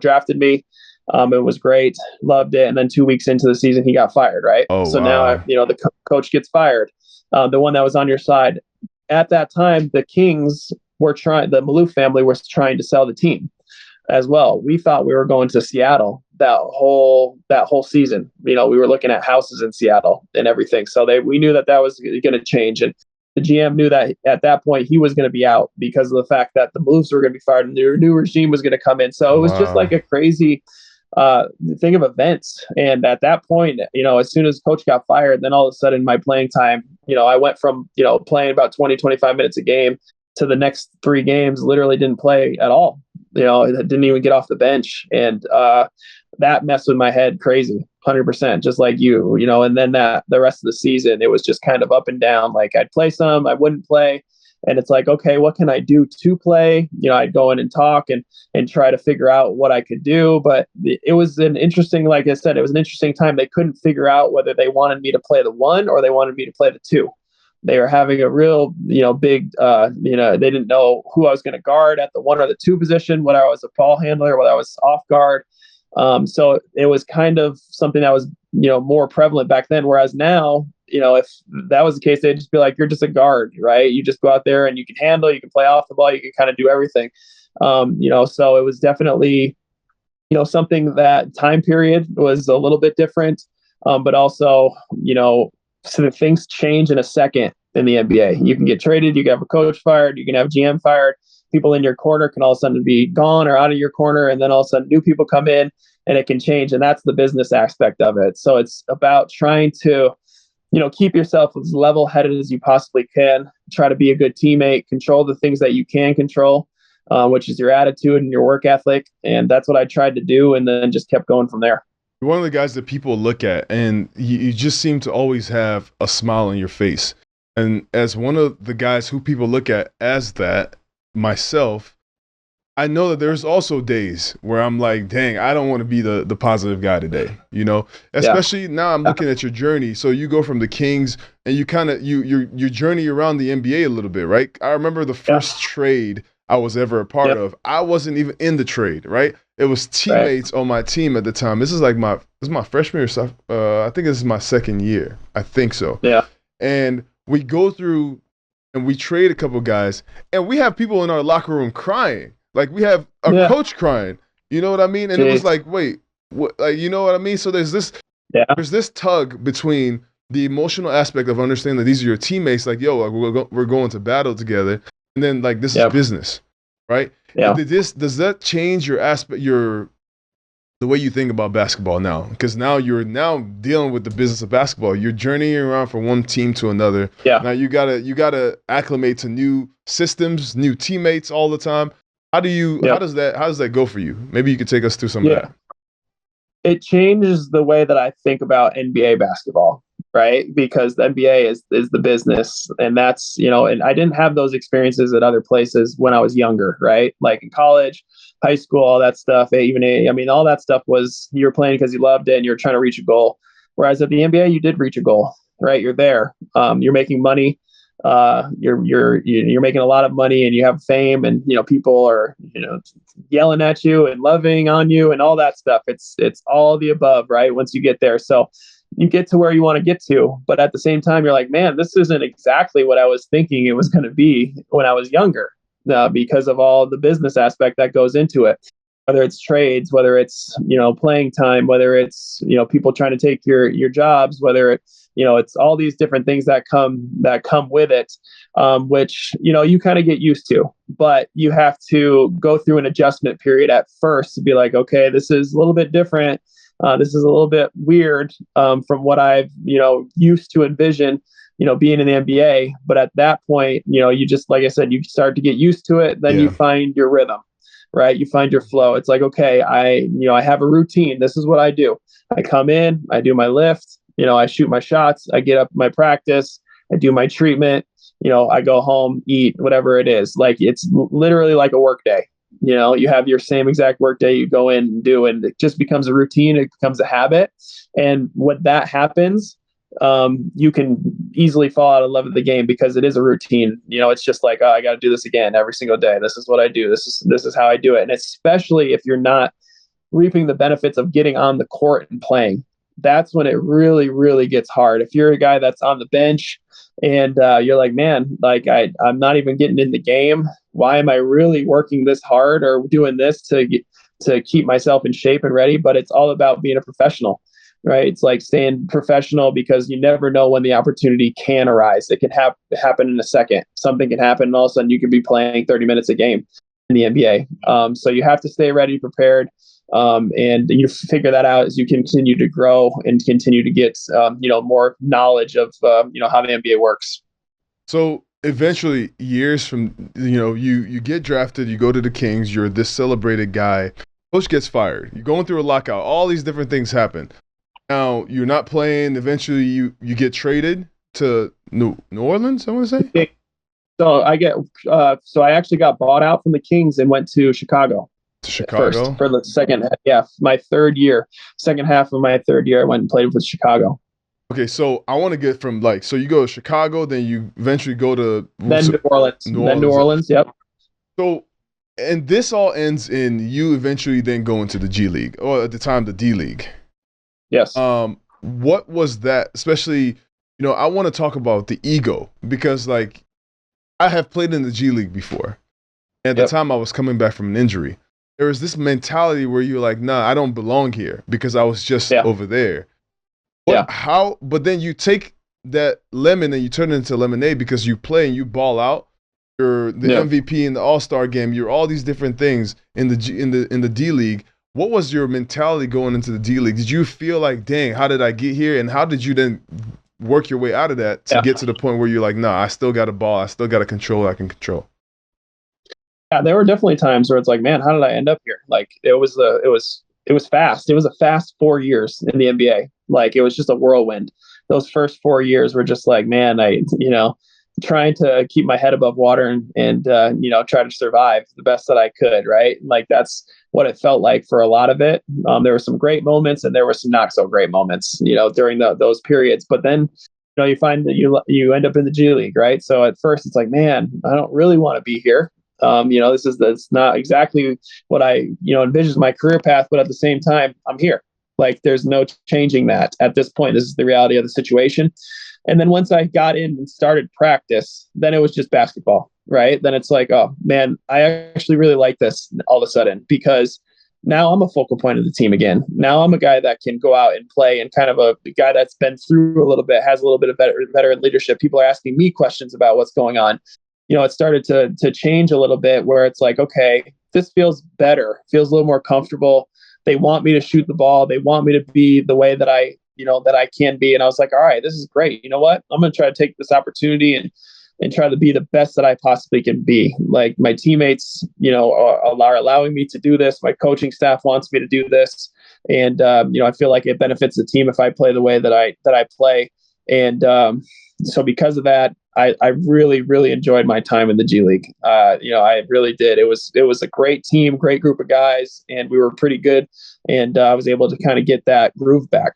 Speaker 2: drafted me. It was great. Loved it. And then 2 weeks into the season, he got fired. Right.
Speaker 1: Oh,
Speaker 2: so
Speaker 1: wow.
Speaker 2: Now, the coach gets fired. The one that was on your side. At that time, the Kings the Maloof family was trying to sell the team as well. We thought we were going to Seattle that whole season. We were looking at houses in Seattle and everything. So we knew that was going to change. And the GM knew that at that point he was going to be out because of the fact that the Maloofs were going to be fired and their new regime was going to come in. So it was just like a crazy thing of events. And at that point, as soon as coach got fired, then all of a sudden my playing time, I went from, playing about 20, 25 minutes a game to the next 3 games, literally didn't play at all. Didn't even get off the bench. And that messed with my head crazy, 100%, just like you, and then the rest of the season, it was just kind of up and down. Like I'd play some, I wouldn't play. And it's like, okay, what can I do to play? I'd go in and talk and try to figure out what I could do. But it was like I said, it was an interesting time. They couldn't figure out whether they wanted me to play the 1 or they wanted me to play the 2. They were having a real, big, they didn't know who I was going to guard at the 1 or the 2 position, whether I was a ball handler, whether I was off guard. So it was kind of something that was, more prevalent back then. Whereas now, if that was the case, they'd just be like, you're just a guard, right? You just go out there and you can handle, you can play off the ball, you can kind of do everything. So it was definitely, something that time period was a little bit different. But also, so things change in a second in the NBA. You can get traded, you can have a coach fired, you can have GM fired. People in your corner can all of a sudden be gone or out of your corner, and then all of a sudden new people come in and it can change. And that's the business aspect of it. So it's about trying to, keep yourself as level-headed as you possibly can, try to be a good teammate, control the things that you can control, which is your attitude and your work ethic. And that's what I tried to do, and then just kept going from there.
Speaker 1: You're one of the guys that people look at, and you just seem to always have a smile on your face. And as one of the guys who people look at as that, myself, I know that there's also days where I'm like, dang, I don't want to be the positive guy today, especially now I'm looking at your journey. So you go from the Kings and you kind of, your journey around the NBA a little bit, right? I remember the first trade I was ever a part of. I wasn't even in the trade, right? It was teammates on my team at the time. This is my freshman year stuff. I think this is my second year. I think so.
Speaker 2: Yeah.
Speaker 1: And we go through and we trade a couple guys, and we have people in our locker room crying. Like we have our coach crying. You know what I mean? And it was like, wait, what? Like, you know what I mean? So there's this tug between the emotional aspect of understanding that these are your teammates. Like, yo, like we're going to battle together, and then like this is business, right?
Speaker 2: Yeah.
Speaker 1: Does that change your the way you think about basketball now? Because now you're dealing with the business of basketball. You're journeying around from one team to another.
Speaker 2: Yeah.
Speaker 1: Now you gotta acclimate to new systems, new teammates all the time. How does that go for you? Maybe you could take us through some of that.
Speaker 2: It changes the way that I think about NBA basketball, right? Because the NBA is the business, and that's, and I didn't have those experiences at other places when I was younger, right? Like in college, high school, all that stuff, all that stuff was, you were playing because you loved it and you're trying to reach a goal. Whereas at the NBA, you did reach a goal, right? You're there. You're making money. you're making a lot of money and you have fame, and people are yelling at you and loving on you and all that stuff. It's all the above, right? Once you get there, so you get to where you want to get to, but at the same time, you're like, man, this isn't exactly what I was thinking it was going to be when I was younger, because of all the business aspect that goes into it. Whether it's trades, whether it's playing time, whether it's people trying to take your jobs, whether it's all these different things that come with it, which you kind of get used to, but you have to go through an adjustment period at first to be like, okay, this is a little bit different. This is a little bit weird from what I've used to envision being in the NBA. But at that point, you just, like I said, you start to get used to it. Then you find your rhythm. Right. You find your flow. It's like, okay, I have a routine. This is what I do. I come in, I do my lift, I shoot my shots, I get up my practice, I do my treatment, I go home, eat, whatever it is. Like, it's literally like a work day. You have your same exact work day you go in and do, and it just becomes a routine. It becomes a habit. And when that happens, you can easily fall out of love with the game because it is a routine. It's just like, oh, I got to do this again every single day. This is what I do. This is how I do it. And especially if you're not reaping the benefits of getting on the court and playing, that's when it really, really gets hard. If you're a guy that's on the bench and you're like, man, like I'm not even getting in the game. Why am I really working this hard or doing this to keep myself in shape and ready? But it's all about being a professional. Right. It's like staying professional because you never know when the opportunity can arise. It can happen in a second. Something can happen and all of a sudden you could be playing 30 minutes a game in the NBA. So you have to stay ready, prepared. And you figure that out as you continue to grow and continue to get, more knowledge of, how the NBA works.
Speaker 1: So eventually, years from, you get drafted, you go to the Kings, you're this celebrated guy. Coach gets fired. You're going through a lockout. All these different things happen. Now you're not playing. Eventually, you get traded to New Orleans, I want to say.
Speaker 2: So I actually got bought out from the Kings and went to Chicago.
Speaker 1: To Chicago
Speaker 2: first, for the second, my third year, second half of my third year, I went and played with Chicago.
Speaker 1: Okay, so I want to get from so you go to Chicago, then you eventually go to
Speaker 2: New Orleans. Then New Orleans, yep.
Speaker 1: So, and this all ends in you eventually then going to the G League, or at the time the D League.
Speaker 2: Yes.
Speaker 1: What was that? Especially, I want to talk about the ego because, like, I have played in the G League before. At the time, I was coming back from an injury. There was this mentality where you're like, nah, I don't belong here because I was just over there. But then you take that lemon and you turn it into lemonade because you play and you ball out. You're the MVP in the All-Star game. You're all these different things in the D League. What was your mentality going into the D League? Did you feel like, dang, how did I get here? And how did you then work your way out of that to get to the point where you're like, nah, I still got a ball. I still got a control I can control.
Speaker 2: Yeah, there were definitely times where it's like, man, how did I end up here? Like it was fast. It was a fast 4 years in the NBA. Like it was just a whirlwind. Those first 4 years were just like, man, trying to keep my head above water and try to survive the best that I could. Right. Like that's what it felt like for a lot of it. There were some great moments and there were some not so great moments, during those periods. But then, you find that you end up in the G League. Right. So at first it's like, man, I don't really want to be here. That's not exactly what I, envisioned my career path, but at the same time, I'm here. Like there's no changing that at this point. This is the reality of the situation. And then once I got in and started practice, then it was just basketball, right? Then it's like, oh man, I actually really like this all of a sudden because now I'm a focal point of the team again. Now I'm a guy that can go out and play and kind of a guy that's been through a little bit, has a little bit of better leadership. People are asking me questions about what's going on. It started to change a little bit where it's like, okay, this feels better, feels a little more comfortable. They want me to shoot the ball. They want me to be the way that I can be. And I was like, all right, this is great. You know what? I'm going to try to take this opportunity and try to be the best that I possibly can be. Like my teammates, are allowing me to do this. My coaching staff wants me to do this. And, I feel like it benefits the team if I play the way that I play. And so because of that, I really, really enjoyed my time in the G League. I really did. It was a great team, great group of guys, and we were pretty good. And I was able to kind of get that groove back.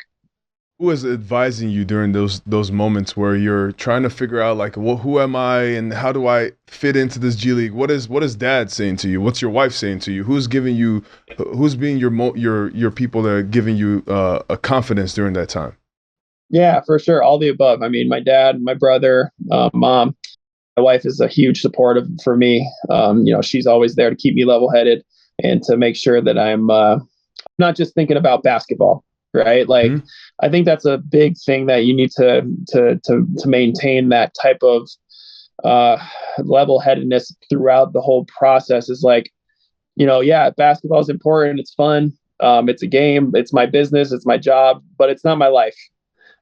Speaker 1: Who is advising you during those moments where you're trying to figure out like, well, who am I and how do I fit into this G League? What is dad saying to you? What's your wife saying to you? Who's being your people that are giving you a confidence during that time?
Speaker 2: Yeah, for sure. All the above. I mean, my dad, my brother, mom, my wife is a huge supportive for me. She's always there to keep me level headed and to make sure that I'm not just thinking about basketball, right? Like, I think that's a big thing that you need to maintain that type of level headedness throughout the whole process. Is like, yeah, basketball is important. It's fun. It's a game. It's my business. It's my job, but it's not my life.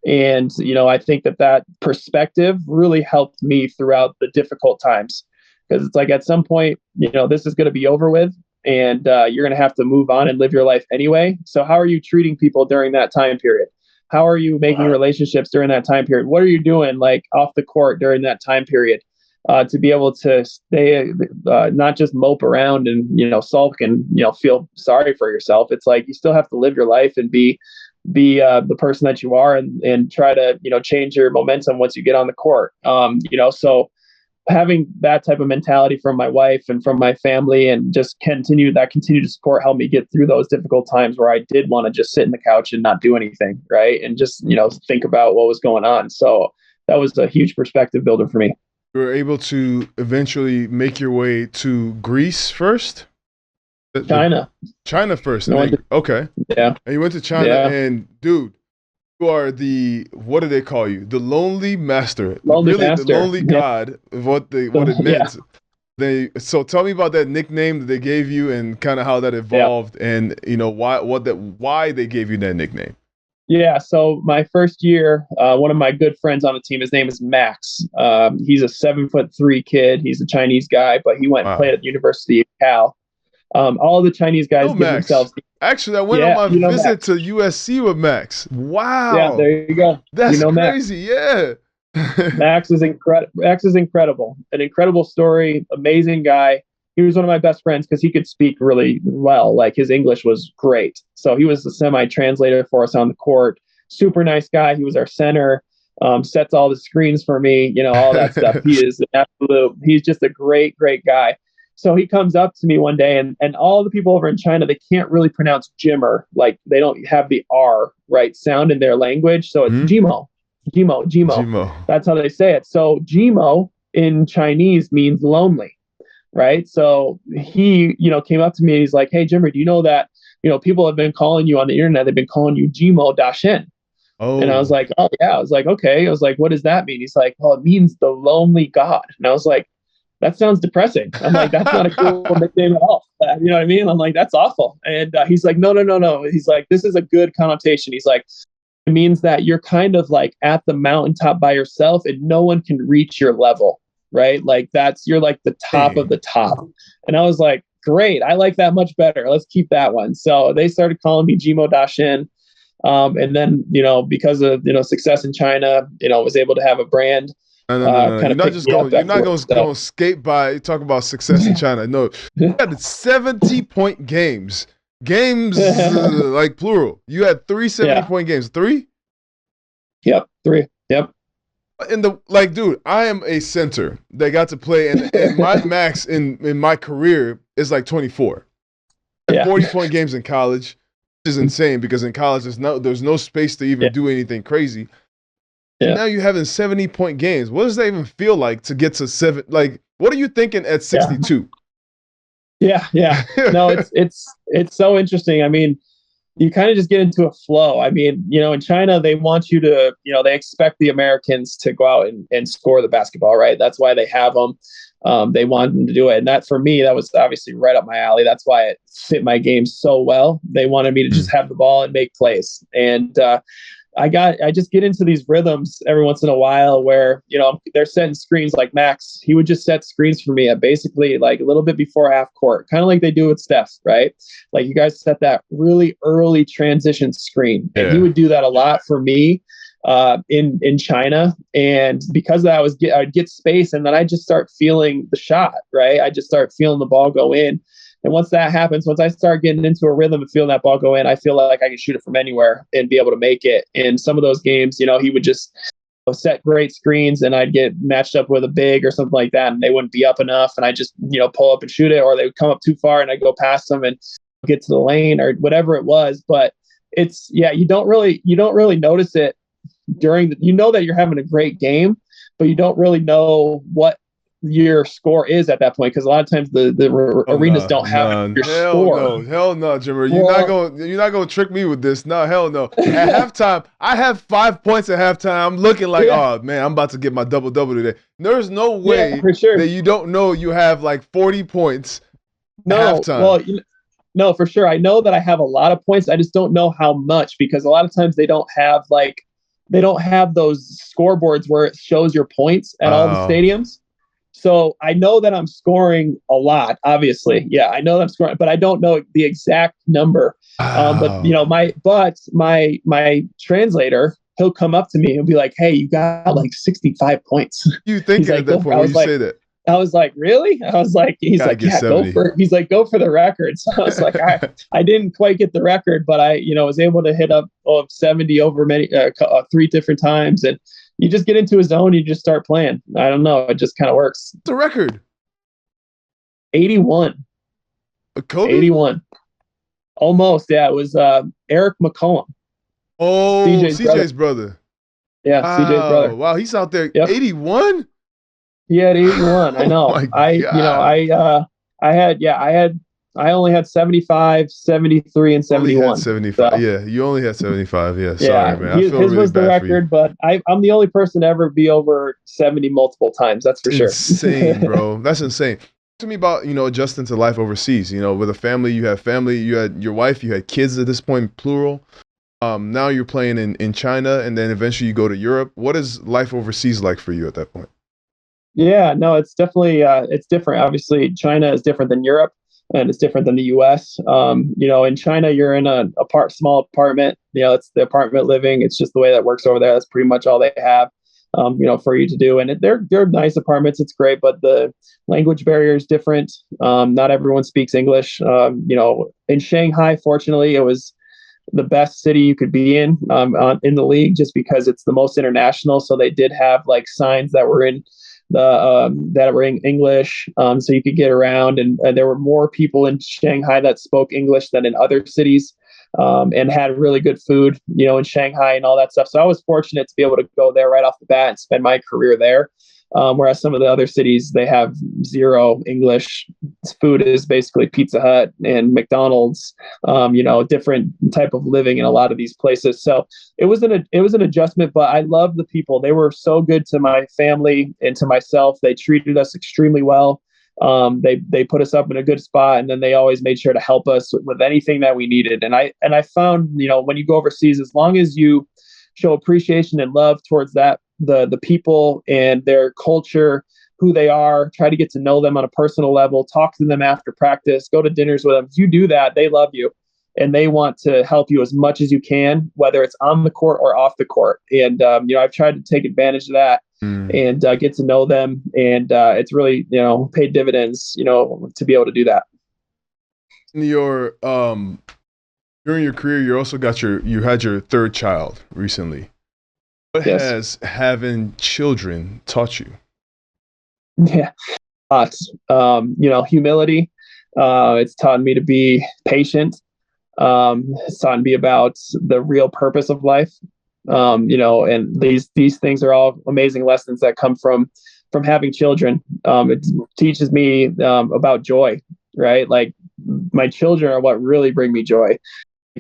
Speaker 2: And, I think that perspective really helped me throughout the difficult times, because it's like at some point, this is going to be over with, and you're going to have to move on and live your life anyway. So how are you treating people during that time period? How are you making relationships during that time period? What are you doing like off the court during that time period to be able to stay, not just mope around and, sulk and, feel sorry for yourself. It's like you still have to live your life and be the person that you are, and try to, change your momentum once you get on the court. So having that type of mentality from my wife and from my family, and just continued support helped me get through those difficult times where I did want to just sit in the couch and not do anything. Right. And just, think about what was going on. So that was a huge perspective builder for me.
Speaker 1: You were able to eventually make your way to Greece first? China first. Okay.
Speaker 2: Yeah.
Speaker 1: And you went to China, and dude, you are what do they call you? The lonely master. The lonely god, what it meant. So tell me about that nickname that they gave you and kind of how that evolved, and why they gave you that nickname.
Speaker 2: Yeah, so my first year, one of my good friends on the team, his name is Max. He's a 7'3" kid. He's a Chinese guy, but he went and played at the University of Cal. All the Chinese guys give themselves.
Speaker 1: Actually, I went on my visit Max. To USC with Max. Wow.
Speaker 2: Yeah, there you go.
Speaker 1: That's crazy.
Speaker 2: Max.
Speaker 1: Yeah.
Speaker 2: Max is incredible. An incredible story. Amazing guy. He was one of my best friends because he could speak really well. Like, his English was great. So he was the semi-translator for us on the court. Super nice guy. He was our center. Sets all the screens for me. All that stuff. He's just a great, great guy. So he comes up to me one day, and all the people over in China, they can't really pronounce Jimmer. Like, they don't have the R right sound in their language. So it's Jimo. That's how they say it. So Jimo in Chinese means lonely, right? So he, came up to me and he's like, "Hey, Jimmer, do you know that, people have been calling you on the internet, they've been calling you Jimo Dashen." Oh. And I was like, "Oh yeah." I was like, "Okay." I was like, "What does that mean?" He's like, "Well, it means the lonely god." And I was like, "That sounds depressing." I'm like, "That's not a cool nickname at all." You know what I mean? I'm like, "That's awful." And he's like, No. He's like, "This is a good connotation." He's like, "It means that you're kind of like at the mountaintop by yourself and no one can reach your level." Right? Like, you're like the top of the top. And I was like, "Great. I like that much better. Let's keep that one." So they started calling me Jimo Dashin. And then, because of, success in China, was able to have a brand.
Speaker 1: No. You're not just going. You're not going to skate by. Talk about success in China. No, you had 70-point games. Like plural. You had 3 70-point games. 3.
Speaker 2: Yep. 3. Yep.
Speaker 1: Dude, I am a center that got to play, and my max in my career is like 24. 40-point games in college, which is insane because in college there's no space to even do anything crazy. Yeah. And now you're having 70-point games. What does that even feel like to get to 7? Like, what are you thinking at 62?
Speaker 2: Yeah. No, it's so interesting. I mean, you kind of just get into a flow. I mean, in China, they want you to, they expect the Americans to go out and score the basketball, right? That's why they have them. They want them to do it. And that, for me, that was obviously right up my alley. That's why it fit my game so well. They wanted me to just have the ball and make plays. And, I just get into these rhythms every once in a while where, they're setting screens. Like Max, he would just set screens for me at basically like a little bit before half court, kind of like they do with Steph, right? Like, you guys set that really early transition screen. And he would do that a lot for me in China. And because of that, I'd get space, and then I just start feeling the shot, right? I just start feeling the ball go in. And once that happens, once I start getting into a rhythm and feeling that ball go in, I feel like I can shoot it from anywhere and be able to make it. And some of those games, he would just set great screens and I'd get matched up with a big or something like that, and they wouldn't be up enough, and I just pull up and shoot it, or they would come up too far and I go past them and get to the lane or whatever it was. But it's you don't really notice it during that you're having a great game, but you don't really know what your score is at that point, because a lot of times the arenas don't have your score.
Speaker 1: Hell no, Jimmer. You're not gonna trick me with this. No, hell no. At halftime, I have 5 points at halftime. I'm looking like, oh man, I'm about to get my double today. There's no way
Speaker 2: for sure
Speaker 1: that you don't know you have like 40 points at halftime.
Speaker 2: Well, no, for sure. I know that I have a lot of points. I just don't know how much, because a lot of times they don't have those scoreboards where it shows your points at all the stadiums. So I know that I'm scoring a lot, obviously. Yeah, I know that I'm scoring, but I don't know the exact number. But my translator, he'll come up to me and be like, "Hey, you got like 65 points."
Speaker 1: You thinking at that point when you say that?
Speaker 2: I was like, "Really?" I was like, "He's like, yeah, go for the record." So I was like, I didn't quite get the record, but I was able to hit up 70 over many 3 different times, and you just get into a zone, you just start playing. I don't know, it just kind of works.
Speaker 1: The record
Speaker 2: 81.
Speaker 1: Kobe?
Speaker 2: 81. Almost, yeah. It was Eric McCollum.
Speaker 1: Oh, CJ's brother.
Speaker 2: Yeah, CJ's brother.
Speaker 1: Wow, he's out there. 81?
Speaker 2: He had 81. I know. I only had 75, 73, and 71.
Speaker 1: Only had 75. So, yeah, you only had 75. Yeah, sorry, man.
Speaker 2: His was the record, but I'm the only person to ever be over 70 multiple times. That's for sure.
Speaker 1: Insane, bro. That's insane. Talk to me about, adjusting to life overseas. With a family, you had your wife, you had kids at this point, plural. Now you're playing in China, and then eventually you go to Europe. What is life overseas like for you at that point?
Speaker 2: Yeah, no, it's definitely it's different. Obviously, China is different than Europe, and it's different than the U.S. In China, you're in a small apartment. It's the apartment living. It's just the way that works over there. That's pretty much all they have, for you to do. And they're nice apartments. It's great, but the language barrier is different. Not everyone speaks English. In Shanghai, fortunately, it was the best city you could be in the league, just because it's the most international. So they did have like signs that were in that were in English, so you could get around, and there were more people in Shanghai that spoke English than in other cities, and had really good food, in Shanghai and all that stuff. So I was fortunate to be able to go there right off the bat and spend my career there. Whereas some of the other cities, they have zero English. Food is basically Pizza Hut and McDonald's, different type of living in a lot of these places. So it was an adjustment, but I love the people. They were so good to my family and to myself. They treated us extremely well. They put us up in a good spot, and then they always made sure to help us with anything that we needed. And I found, when you go overseas, as long as you show appreciation and love towards the people and their culture, who they are, try to get to know them on a personal level, talk to them after practice, go to dinners with them. If you do that, they love you and they want to help you as much as you can, whether it's on the court or off the court. And, I've tried to take advantage of that and get to know them. And it's really, paid dividends, to be able to do that.
Speaker 1: During your career, you had your third child recently. What has having children taught you?
Speaker 2: Yeah, humility. It's taught me to be patient. It's taught me about the real purpose of life. And these things are all amazing lessons that come from having children. It teaches me about joy, right? Like, my children are what really bring me joy.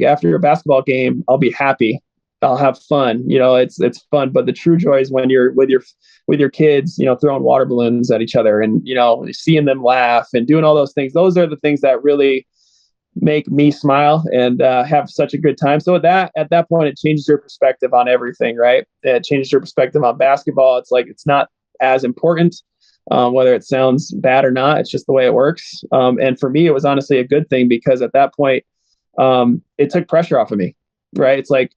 Speaker 2: After a basketball game, I'll be happy. I'll have fun. It's fun. But the true joy is when you're with your kids, throwing water balloons at each other and, seeing them laugh and doing all those things. Those are the things that really make me smile and have such a good time. So at that point, it changes your perspective on everything, right? It changes your perspective on basketball. It's like, it's not as important, whether it sounds bad or not. It's just the way it works. And for me, it was honestly a good thing, because at that point, it took pressure off of me, right? It's like,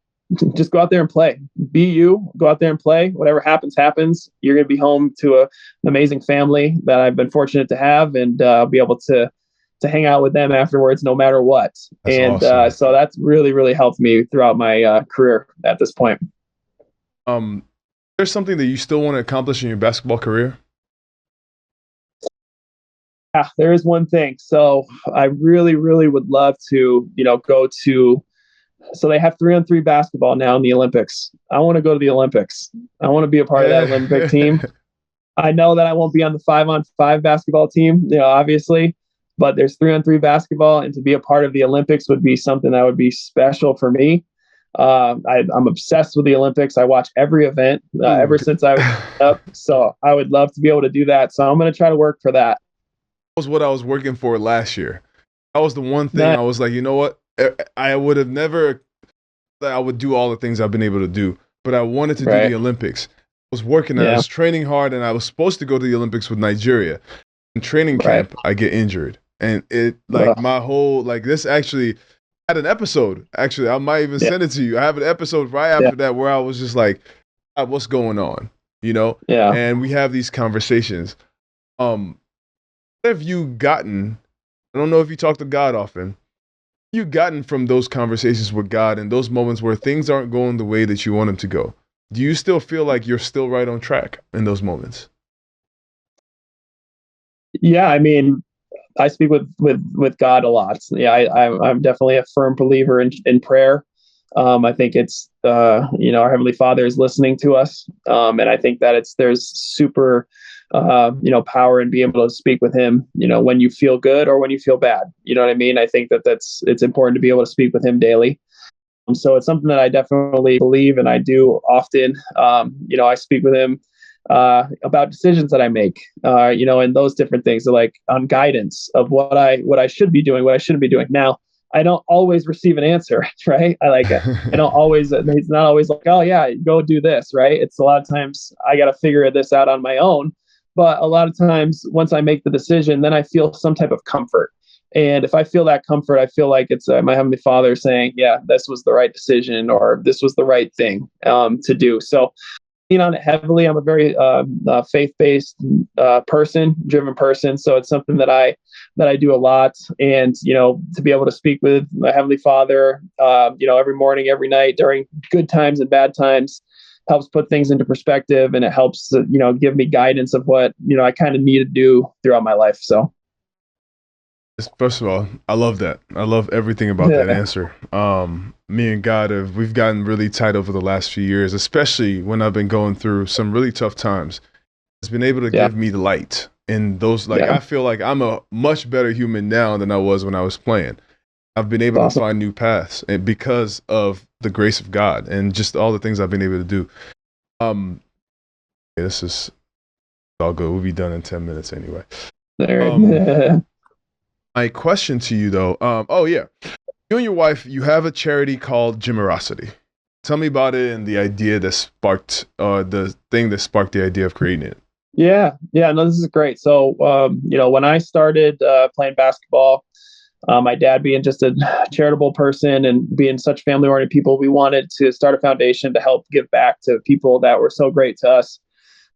Speaker 2: just go out there and play. Be you. Go out there and play. Whatever happens, happens. You're going to be home to an amazing family that I've been fortunate to have, and be able to, to hang out with them afterwards, no matter what.
Speaker 1: That's
Speaker 2: and
Speaker 1: awesome.
Speaker 2: so that's really, really helped me throughout my career at this point.
Speaker 1: There's something that you still want to accomplish in your basketball career?
Speaker 2: Yeah, there is one thing. So I really, really would love to, go to. So they have 3-on-3 basketball now in the Olympics. I want to go to the Olympics. I want to be a part of that Olympic team. I know that I won't be on the 5-on-5 basketball team, obviously, but there's 3-on-3 basketball, and to be a part of the Olympics would be something that would be special for me. I'm obsessed with the Olympics. I watch every event ever since I was up. So I would love to be able to do that. So I'm going to try to work for that.
Speaker 1: That was what I was working for last year. That was the one thing I was like, you know what? I would have never, I would do all the things I've been able to do, but I wanted to do the Olympics. I was working, I was training hard, and I was supposed to go to the Olympics with Nigeria. In training camp, I get injured. And it, my whole, this actually had an episode. Actually, I might even send it to you. I have an episode right after that where I was just like, what's going on?
Speaker 2: Yeah.
Speaker 1: And we have these conversations. What have you gotten? I don't know if you talk to God often. What have you gotten from those conversations with God and those moments where things aren't going the way that you want them to go? Do you still feel like you're still right on track in those moments?
Speaker 2: Yeah, I mean, I speak with God a lot. Yeah, I'm definitely a firm believer in prayer. I think it's our Heavenly Father is listening to us, and I think that there's super power in being able to speak with Him. When you feel good or when you feel bad. You know what I mean? I think it's important to be able to speak with Him daily. So it's something that I definitely believe, and I do often. I speak with Him about decisions that I make, and those different things, so on guidance of what I should be doing, what I shouldn't be doing. Now, I don't always receive an answer, right? I don't always, it's not always like, oh yeah, go do this, right? It's a lot of times I got to figure this out on my own. But a lot of times once I make the decision, then I feel some type of comfort. And if I feel that comfort, I feel like it's my Heavenly Father saying, yeah, this was the right decision, or this was the right thing to do. So on it heavily. I'm a very faith-based driven person. So it's something that I do a lot. And, to be able to speak with my Heavenly Father, every morning, every night during good times and bad times helps put things into perspective. And it helps, give me guidance of what, I kind of need to do throughout my life. So.
Speaker 1: First of all, I love that. I love everything about that answer. Me and God we've gotten really tight over the last few years, especially when I've been going through some really tough times. It's been able to give me the light in those, I feel like I'm a much better human now than I was when I was playing. I've been able to find new paths, and because of the grace of God and just all the things I've been able to do. This is all good. We'll be done in 10 minutes anyway. My question to you, though, you and your wife, you have a charity called Jimmerosity. Tell me about it and the idea that sparked, the thing that sparked the idea of creating it.
Speaker 2: Yeah, no, this is great. So, when I started playing basketball, my dad being just a charitable person and being such family-oriented people, we wanted to start a foundation to help give back to people that were so great to us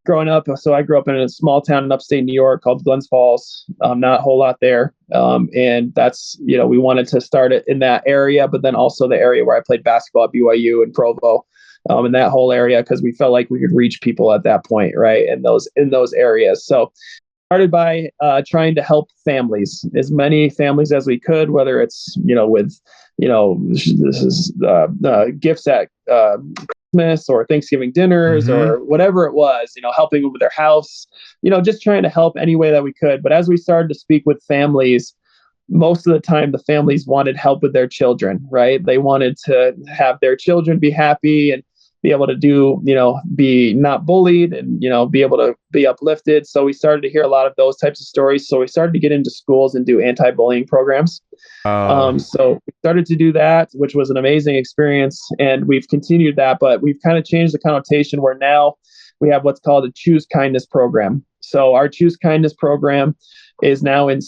Speaker 2: growing up. So I grew up in a small town in upstate New York called Glens Falls. Not a whole lot there. And that's, we wanted to start it in that area, but then also the area where I played basketball at BYU and Provo, in that whole area, because we felt like we could reach people at that point, right? In those areas. So started by trying to help families, as many families as we could, whether it's, with, gifts at Christmas or Thanksgiving dinners or whatever it was, helping them with their house, just trying to help any way that we could. But as we started to speak with families, most of the time the families wanted help with their children, right? They wanted to have their children be happy and be able to do, be not bullied and, be able to be uplifted. So we started to hear a lot of those types of stories. So we started to get into schools and do anti-bullying programs. So we started to do that, which was an amazing experience. And we've continued that, but we've kind of changed the connotation where now we have what's called a Choose Kindness program. So our Choose Kindness program is now in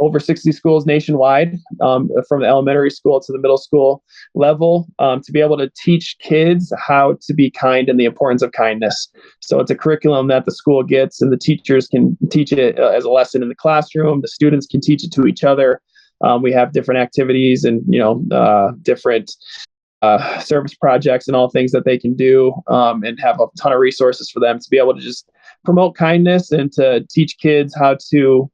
Speaker 2: over 60 schools nationwide, from the elementary school to the middle school level, to be able to teach kids how to be kind and the importance of kindness. So it's a curriculum that the school gets, and the teachers can teach it as a lesson in the classroom. The students can teach it to each other. We have different activities and, different service projects and all things that they can do, and have a ton of resources for them to be able to just promote kindness and to teach kids how to,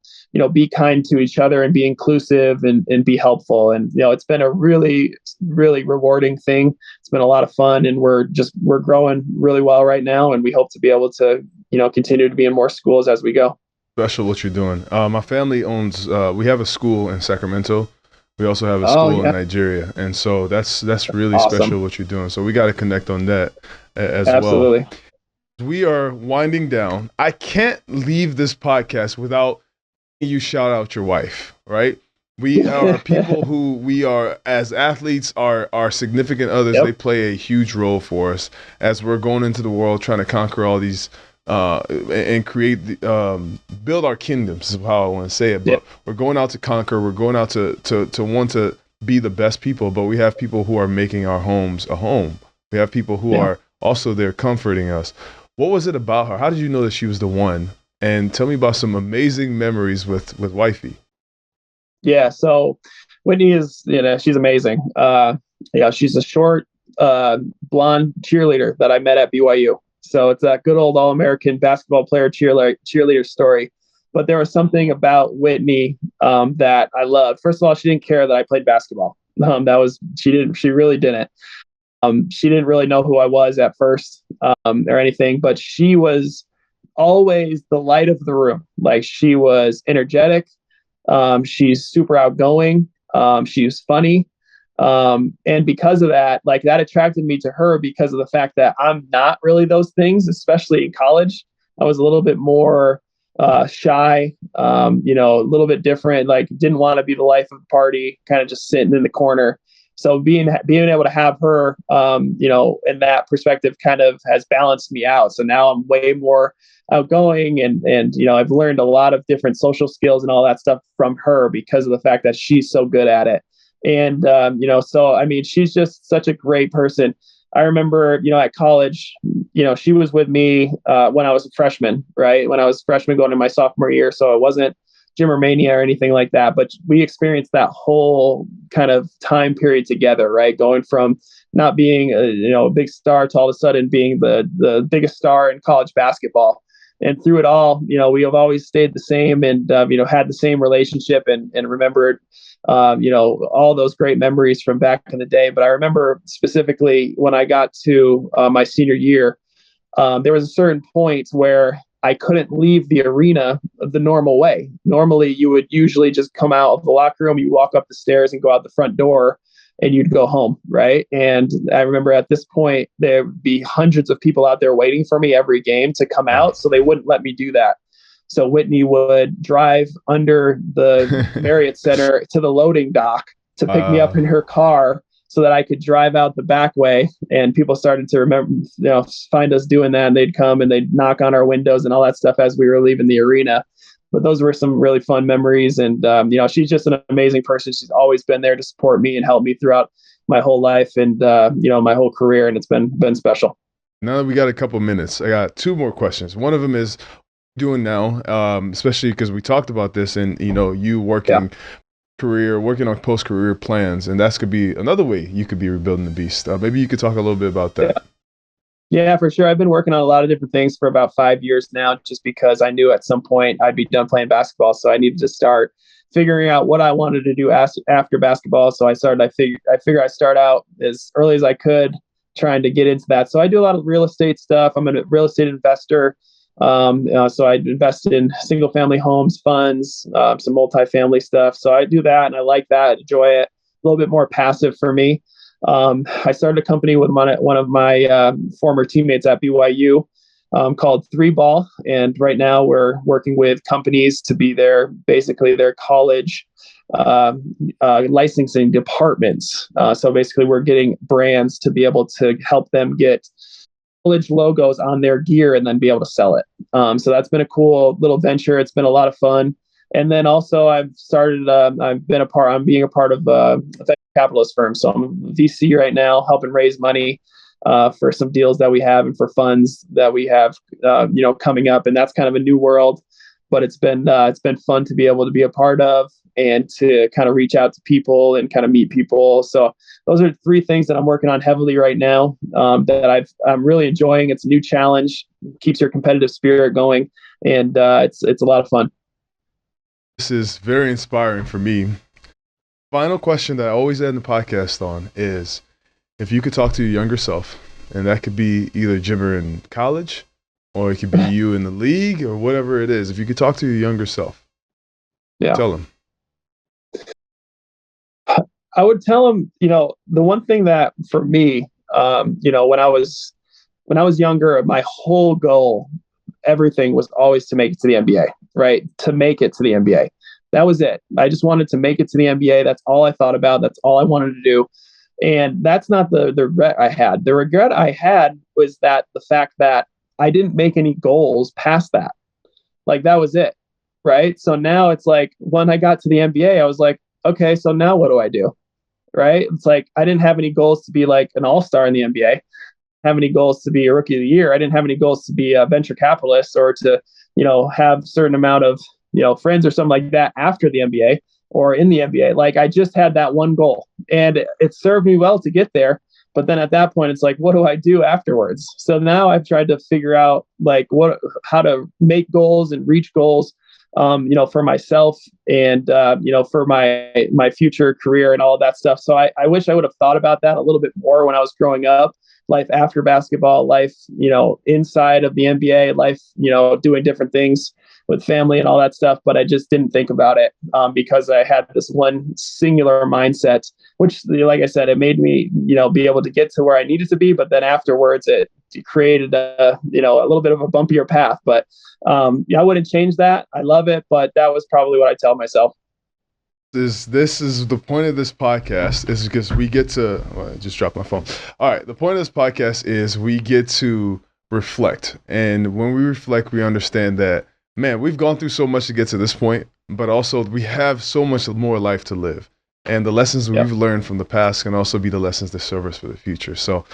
Speaker 2: be kind to each other and be inclusive and be helpful. And, it's been a really, really rewarding thing. It's been a lot of fun, and we're growing really well right now. And we hope to be able to, continue to be in more schools as we go.
Speaker 1: Special what you're doing. My family owns, we have a school in Sacramento. We also have a school in Nigeria. And so that's really awesome. Special what you're doing. So we got to connect on that as
Speaker 2: Absolutely.
Speaker 1: well. We are winding down. I can't leave this podcast without you shout out your wife, right? We are people who we are, as athletes, our significant others. Yep. They play a huge role for us as we're going into the world trying to conquer all these and create build our kingdoms is how I want to say it. But we're going out to conquer. We're going out to want to be the best people. But we have people who are making our homes a home. We have people who are also there comforting us. What was it about her? How did you know that she was the one? And tell me about some amazing memories with wifey.
Speaker 2: Yeah, so Whitney is, she's amazing. She's a short, blonde cheerleader that I met at BYU. So it's that good old All-American basketball player cheerleader story. But there was something about Whitney that I loved. First of all, she didn't care that I played basketball. She really didn't. She didn't really know who I was at first, or anything, but she was always the light of the room. Like, she was energetic. She's super outgoing. She's funny. And because of that, that attracted me to her because of the fact that I'm not really those things, especially in college. I was a little bit more shy, a little bit different, didn't want to be the life of the party, kind of just sitting in the corner. So being able to have her, in that perspective kind of has balanced me out. So now I'm way more outgoing and I've learned a lot of different social skills and all that stuff from her because of the fact that she's so good at it. And, she's just such a great person. I remember, at college, she was with me when I was a freshman, right? When I was a freshman going into my sophomore year. So it wasn't Jimmer Mania or anything like that, but we experienced that whole kind of time period together, right? Going from not being a big star to all of a sudden being the biggest star in college basketball. And through it all, we have always stayed the same and, had the same relationship and remembered, all those great memories from back in the day. But I remember specifically when I got to my senior year, there was a certain point where I couldn't leave the arena the normal way. Normally, you would usually just come out of the locker room, you walk up the stairs and go out the front door and you'd go home, right? And I remember at this point, there would be hundreds of people out there waiting for me every game to come out, so they wouldn't let me do that. So Whitney would drive under the Marriott Center to the loading dock to pick me up in her car so that I could drive out the back way. And people started to remember, find us doing that. And they'd come and they'd knock on our windows and all that stuff as we were leaving the arena. But those were some really fun memories. And, she's just an amazing person. She's always been there to support me and help me throughout my whole life and, my whole career. And it's been special.
Speaker 1: Now that we got a couple minutes, I got two more questions. One of them is doing now, especially because we talked about this and, you working working on post-career plans, and that's could be another way you could be rebuilding the beast. Maybe you could talk a little bit about that.
Speaker 2: Yeah, for sure. I've been working on a lot of different things for about 5 years now, just because I knew at some point I'd be done playing basketball. So I needed to start figuring out what I wanted to do after basketball. So I figured I'd start out as early as I could trying to get into that. So I do a lot of real estate stuff. I'm a real estate investor. So I invested in single family homes, funds, some multifamily stuff. So I do that and I like that, enjoy it. A little bit more passive for me. I started a company with one of my former teammates at BYU called 3Ball. And right now we're working with companies to be their college licensing departments. So basically we're getting brands to be able to help them get college logos on their gear and then be able to sell it. So that's been a cool little venture. It's been a lot of fun. And then also I've being a part of a venture capitalist firm. So I'm a VC right now, helping raise money for some deals that we have and for funds that we have, coming up. And that's kind of a new world, but it's been fun to be able to be a part of and to kind of reach out to people and kind of meet people. So those are 3 things that I'm working on heavily right now, that I'm really enjoying. It's a new challenge, keeps your competitive spirit going, and it's a lot of fun.
Speaker 1: This is very inspiring for me. Final question that I always end the podcast on is, if you could talk to your younger self, and that could be either Jimmer in college, or it could be you in the league, or whatever it is. If you could talk to your younger self, tell him.
Speaker 2: I would tell him, the one thing that for me, when I was younger, my whole goal, everything was always to make it to the NBA, right? To make it to the NBA. That was it. I just wanted to make it to the NBA. That's all I thought about. That's all I wanted to do. And that's not the regret I had. The regret I had was that the fact that I didn't make any goals past that. Like, that was it. Right. So now it's like, when I got to the NBA, I was like, okay, so now what do I do? Right. It's like, I didn't have any goals to be like an all-star in the NBA. Have any goals to be a rookie of the year. I didn't have any goals to be a venture capitalist or to, have a certain amount of, friends or something like that after the NBA or in the NBA. Like, I just had that one goal, and it served me well to get there. But then at that point, it's like, what do I do afterwards? So now I've tried to figure out like how to make goals and reach goals, for myself and, for my future career and all of that stuff. So I wish I would have thought about that a little bit more when I was growing up. Life after basketball, life, inside of the NBA, life, doing different things with family and all that stuff. But I just didn't think about it because I had this one singular mindset, which, like I said, it made me, be able to get to where I needed to be. But then afterwards, it created a little bit of a bumpier path. But I wouldn't change that. I love it. But that was probably what I tell myself.
Speaker 1: This is the point of this podcast, is because we get to, I just dropped my phone. All right. The point of this podcast is we get to reflect. And when we reflect, we understand that, man, we've gone through so much to get to this point, but also we have so much more life to live. And the lessons we've learned from the past can also be the lessons that serve us for the future. So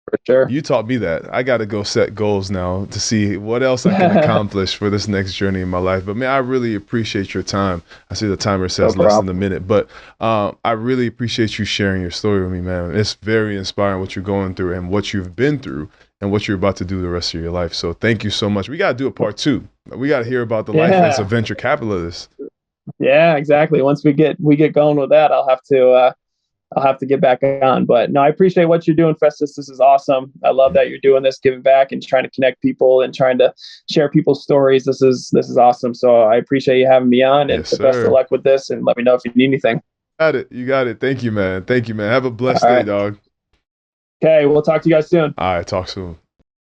Speaker 2: for sure,
Speaker 1: you taught me that. I got to go set goals now to see what else I can accomplish for this next journey in my life. But man, I really appreciate your time. I see the timer says less than a minute, but I really appreciate you sharing your story with me, man. It's very inspiring what you're going through and what you've been through and what you're about to do the rest of your life. So thank you so much. We got to do a part 2. We got to hear about the life as a venture capitalist.
Speaker 2: Yeah, exactly. Once we get going with that, I'll have to get back on. But no, I appreciate what you're doing, Festus. This is awesome. I love that you're doing this, giving back and trying to connect people and trying to share people's stories. This is awesome. So I appreciate you having me on, and the best of luck with this, and let me know if you need anything.
Speaker 1: You got it. Thank you, man. Have a blessed day, dog.
Speaker 2: Okay, we'll talk to you guys soon.
Speaker 1: All right, talk soon.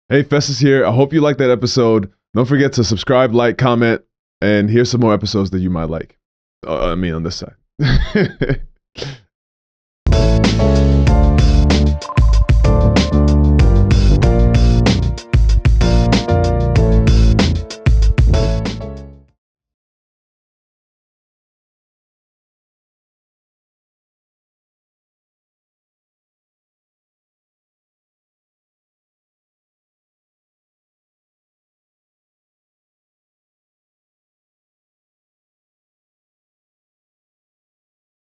Speaker 1: Hey, Festus here. I hope you liked that episode. Don't forget to subscribe, like, comment, and here's some more episodes that you might like. On this side.